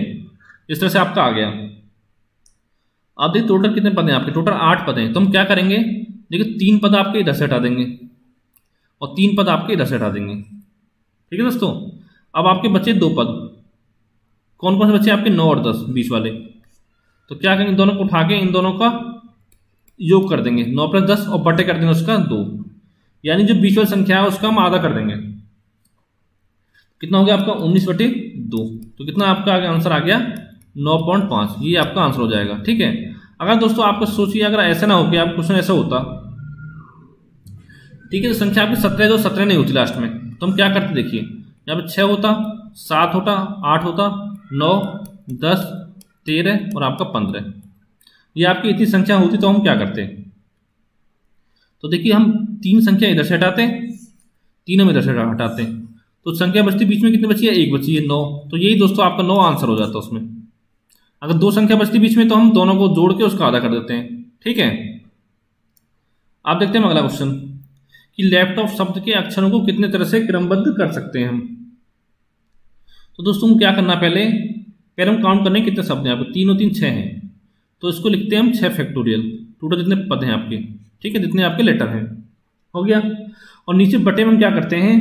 इस तरह से आपका आ गया। अब देखिए टोटल कितने पद हैं आपके, टोटल 8 पद हैं। तो हम क्या करेंगे, देखिए 3 पद आपके इधर से हटा देंगे और 3 पद आपके इधर से हटा देंगे। ठीक है दोस्तों, अब आपके बचे 2 पद, कौन कौन से बच्चे आपके 9 और 10 बीच वाले। तो क्या करेंगे, दोनों को उठा के इन दोनों का योग कर देंगे, 9 + 10 और बटे कर देंगे उसका 2, यानी जो बीच वाली संख्या है उसका हम आधा कर देंगे। कितना हो गया आपका 19/2। तो कितना आपका आंसर आ गया 9.5, ये आपका आंसर हो जाएगा। ठीक है, अगर दोस्तों आपको सोचिए अगर ऐसा ना हो कि आप क्वेश्चन ऐसा होता, ठीक है, तो संख्या आपकी 17 जो 17 नहीं होती लास्ट में, तो हम क्या करते देखिए, यहाँ पे 6 होता, 7 होता, 8 होता, 9 10 13 और आपका 15, ये आपकी इतनी संख्या होती तो हम क्या करते। तो देखिए हम 3 संख्या इधर से हटाते हैं, तीनों में इधर से हटाते हैं, तो संख्या बचती बीच में कितनी बची है, 1 बची है 9। तो यही दोस्तों आपका 9 आंसर हो जाता है उसमें। अगर 2 संख्या बचती बीच में तो हम दोनों को जोड़ के उसका आधा कर देते हैं। ठीक है, आप देखते हैं अगला क्वेश्चन कि लैपटॉप शब्द के अक्षरों को कितने तरह से क्रमबद्ध कर सकते हैं हम। तो दोस्तों क्या करना, पहले हम काउंट करने कितने शब्द हैं आपके, 3 और 3 6 हैं, तो इसको लिखते हैं हम 6 फैक्टोरियल, टोटल जितने पद हैं आपके। ठीक है, जितने आपके लेटर हैं हो गया। और नीचे बटे में हम क्या करते हैं,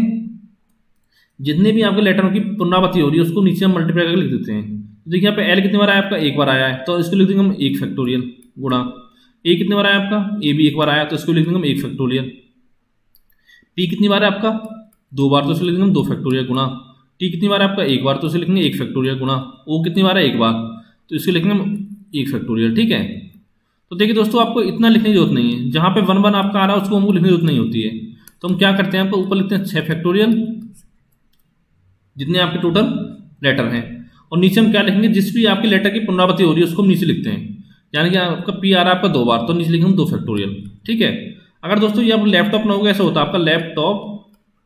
जितने भी आपके लेटरों की पुनरावृत्ति हो रही है उसको नीचे हम मल्टीप्लाई करके लिख देते हैं। तो देखिए यहाँ पे एल कितनी बार आया आपका, 1 बार आया है, तो इसको लिख देंगे हम 1 फैक्टोरियल गुणा। ए कितनी बार आया आपका, ए भी 1 बार आया, तो इसको लिख देंगे हम 1 फैक्टोरियल। पी कितनी बार है आपका, 2 बार, तो इसको लिख देंगे हम 2 फैक्टोरियल गुणा। टी कितनी बार है आपका, 1 बार, तो इसे लिखेंगे 1 फैक्टोरियल गुणा। ओ कितनी बार है, 1 बार, तो इसको लिखेंगे हम 1 फैक्टोरियल। ठीक है, तो देखिए दोस्तों आपको इतना लिखने की जरूरत नहीं है, जहाँ पे 1 1 आपका आ रहा है उसको हमको लिखने की जरूरत नहीं होती है। तो हम क्या करते हैं, आपको ऊपर लिखते हैं 6 फैक्टोरियल जितने आपके टोटल लेटर हैं, और नीचे हम क्या लिखेंगे, जिस भी आपके लेटर की पुनरावृत्ति हो रही है उसको हम नीचे लिखते हैं। यानी कि आपका पी आ रहा है आपका 2 बार, तो नीचे लिखेंगे 2 फैक्टोरियल। ठीक है, अगर दोस्तों ये आप लैपटॉप ना होगा, ऐसा होता है आपका लैपटॉप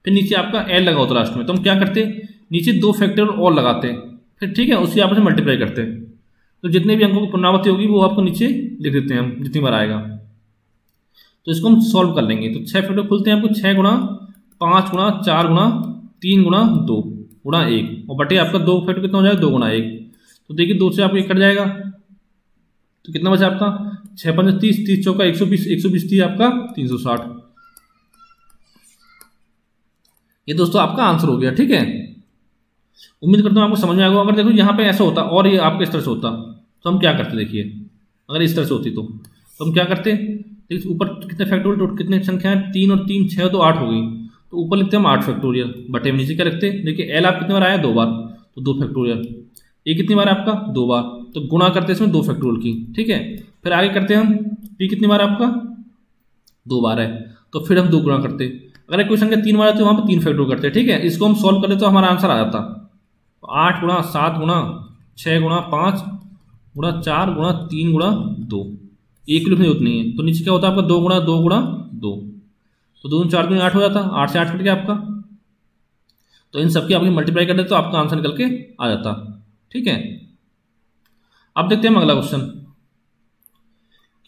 फिर नीचे आपका एल लगा होता लास्ट में, तो हम क्या करते हैं नीचे 2 फैक्टोरियल और लगाते हैं, फिर ठीक है उसकी आपस में मल्टीप्लाई करते हैं, तो जितने भी अंकों की पुनरावृत्ति होगी वो आपको नीचे लिख देते हैं हम जितनी बार आएगा। तो इसको हम सॉल्व कर लेंगे। तो 6 फैक्टोरियल खुलते हैं आपको 6 गुणा 5 गुणा 4 गुणा 3 गुणा 2 गुणा 1 और बटे आपका 2 फैक्टर कितना हो जाएगा 2 गुणा 1। तो देखिए 2 से आपको 1 कट जाएगा, तो कितना बचा आपका 6 5 30 30 चौका 120 120 थी आपका 360। ये दोस्तों आपका आंसर हो गया। ठीक है, उम्मीद करता हूँ आपको समझ में आएगा। अगर देखो यहाँ पे ऐसा होता और ये आपके इस तरह से होता तो हम क्या करते, देखिए अगर इस तरह से होती तो हम क्या करते, देखिए ऊपर कितने फैक्टोरियल टोटल कितने संख्या है 3 और 3 6 तो 8 हो गई, तो ऊपर लिखते हैं हम 8 फैक्टोरियल, बटे में नीचे क्या रखते हैं, देखिए एल आप कितने बार आया 2 बार तो 2 फैक्टोरियल, ए कितनी बार आपका 2 बार, तो गुणा करते हैं इसमें 2 फैक्टोरियल की। ठीक है, फिर आगे करते हैं हम पी कितनी बार आपका 2 बार है, तो फिर हम 2 गुणा करते, अगर कोई संख्या 3 बार है तो वहाँ पर 3 फैक्टोरियल करते हैं। ठीक है, इसको हम सॉल्व करें तो हमारा आंसर आ जाता 8 गुणा 7 गुणा 6 गुणा 5 गुणा 4 गुणा 3 गुणा 2, एक की लिखने उतनी है, तो नीचे क्या होता है आपका 2 गुणा 2 गुणा 2, तो 2 4 2 8 हो जाता, 8 से 8 कट गया आपका, तो इन सबकी आपकी मल्टीप्लाई कर दे तो आपका आंसर निकल के आ जाता। ठीक है, अब देखते हैं हम अगला क्वेश्चन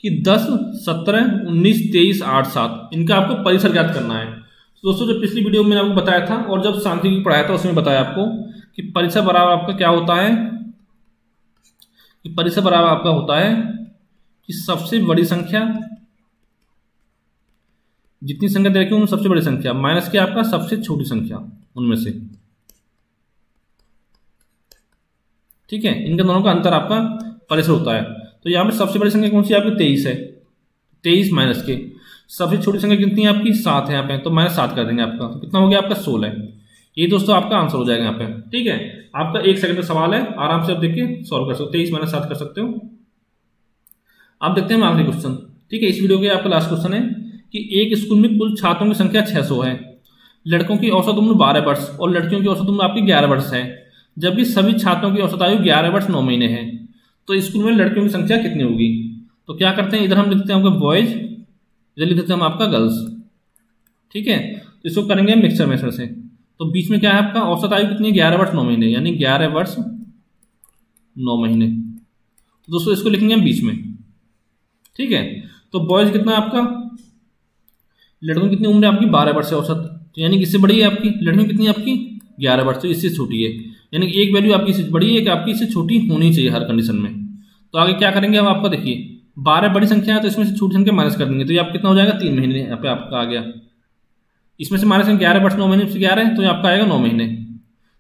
कि 10 17 19 23 8 7 इनका आपको परिसर ज्ञात करना है। तो दोस्तों जो पिछली वीडियो में मैंने आपको बताया था और जब सांख्यिकी पढ़ाया था उसमें बताया आपको कि परिसर बराबर आपका क्या होता है, कि परिसर बराबर आपका होता है कि सबसे बड़ी संख्या, जितनी संख्या दे रखी है उनमें सबसे बड़ी संख्या माइनस के आपका सबसे छोटी संख्या उनमें से। ठीक है, इनके दोनों का अंतर आपका परिसर होता है। तो यहाँ पे सबसे बड़ी संख्या कौन सी आपकी 23 है, 23 माइनस के सबसे छोटी संख्या कितनी है आपकी 7 है यहाँ पे, तो -7 कर देंगे आपका, तो कितना हो गया आपका 16। ये दोस्तों आपका आंसर हो जाएगा यहाँ पे। ठीक है, आपका 1 सेकंड का सवाल है, आराम से आप देख के सॉल्व कर सकते हो, 23 - 7 कर सकते हो। आप देखते हैं आखिरी क्वेश्चन। ठीक है, इस वीडियो के आपका लास्ट क्वेश्चन है कि एक स्कूल में कुल छात्रों की संख्या 600 है, लड़कों की औसत उम्र 12 वर्ष और लड़कियों की औसत उम्र आपकी 11 वर्ष है, जबकि सभी छात्रों की औसत आयु 11 वर्ष 9 महीने है, तो स्कूल में लड़कियों की संख्या कितनी होगी। तो क्या करते हैं, इधर हम लिखते हैं आपका बॉयज, इधर लिख देते हैं हम आपका गर्ल्स। ठीक है, तो इसको करेंगे मिक्सचर मेथड से, तो बीच में क्या है आपका औसत आयु कितनी है 11 वर्ष 9 महीने, यानी 11 वर्ष 9 महीने। तो दोस्तों इसको लिखेंगे हम बीच में। ठीक है, तो बॉयज कितना है आपका, लड़कों की कितनी उम्र है आपकी 12 वर्ष है औसत, तो यानी किससे बड़ी है आपकी, लड़कियों कितनी है आपकी 11 वर्ष, तो इससे छोटी है, यानी एक वैल्यू आपकी इससे बड़ी है कि आपकी इससे छोटी होनी चाहिए हर कंडीशन में। तो आगे क्या करेंगे हम, आपका देखिए 12 बड़ी संख्या है तो इसमें से छोटी संख्या माइनस कर देंगे, तो ये आप कितना हो जाएगा 3 महीने यहाँ पे आपका आ गया, इसमें से माइनस 11 वर्ष 9 महीने से 11 है तो ये आपका आएगा 9 महीने।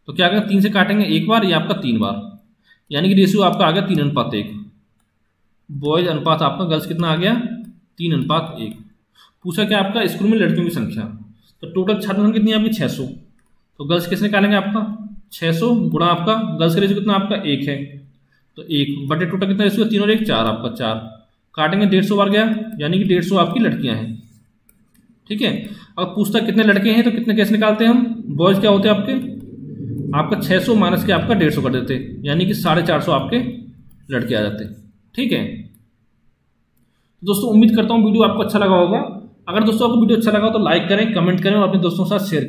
तो क्या करेंगे 3 से काटेंगे एक बार, ये आपका 3 बार, यानी कि रेशियो आपका आ गया 3:1। बॉयज अनुपात आपका गर्ल्स कितना आ गया 3:1। पूछा क्या आपका स्कूल में लड़कियों की संख्या, तो टोटल छात्र संख्या कितनी है आपकी 600, तो गर्ल्स कैसे निकालेंगे आपका 600 गुणा आपका गर्ल्स का रेशियो कितना आपका 1 है, तो 1 बटे टोटल कितना रेशियो 3 और 1 4 आपका 4, काटेंगे 150 बार गया, यानी कि 150 आपकी लड़कियां हैं। ठीक है, अब पूछता कितने लड़के हैं तो कितने कैसे निकालते हैं हम, बॉयज क्या होते हैं आपका 600 माइनस के आपका 150 कर देते, यानी कि 450 आपके लड़के आ जाते। ठीक है, दोस्तों उम्मीद करता हूँ वीडियो आपको अच्छा लगा होगा। अगर दोस्तों आपको वीडियो अच्छा लगा तो लाइक करें, कमेंट करें और अपने दोस्तों के साथ शेयर करें।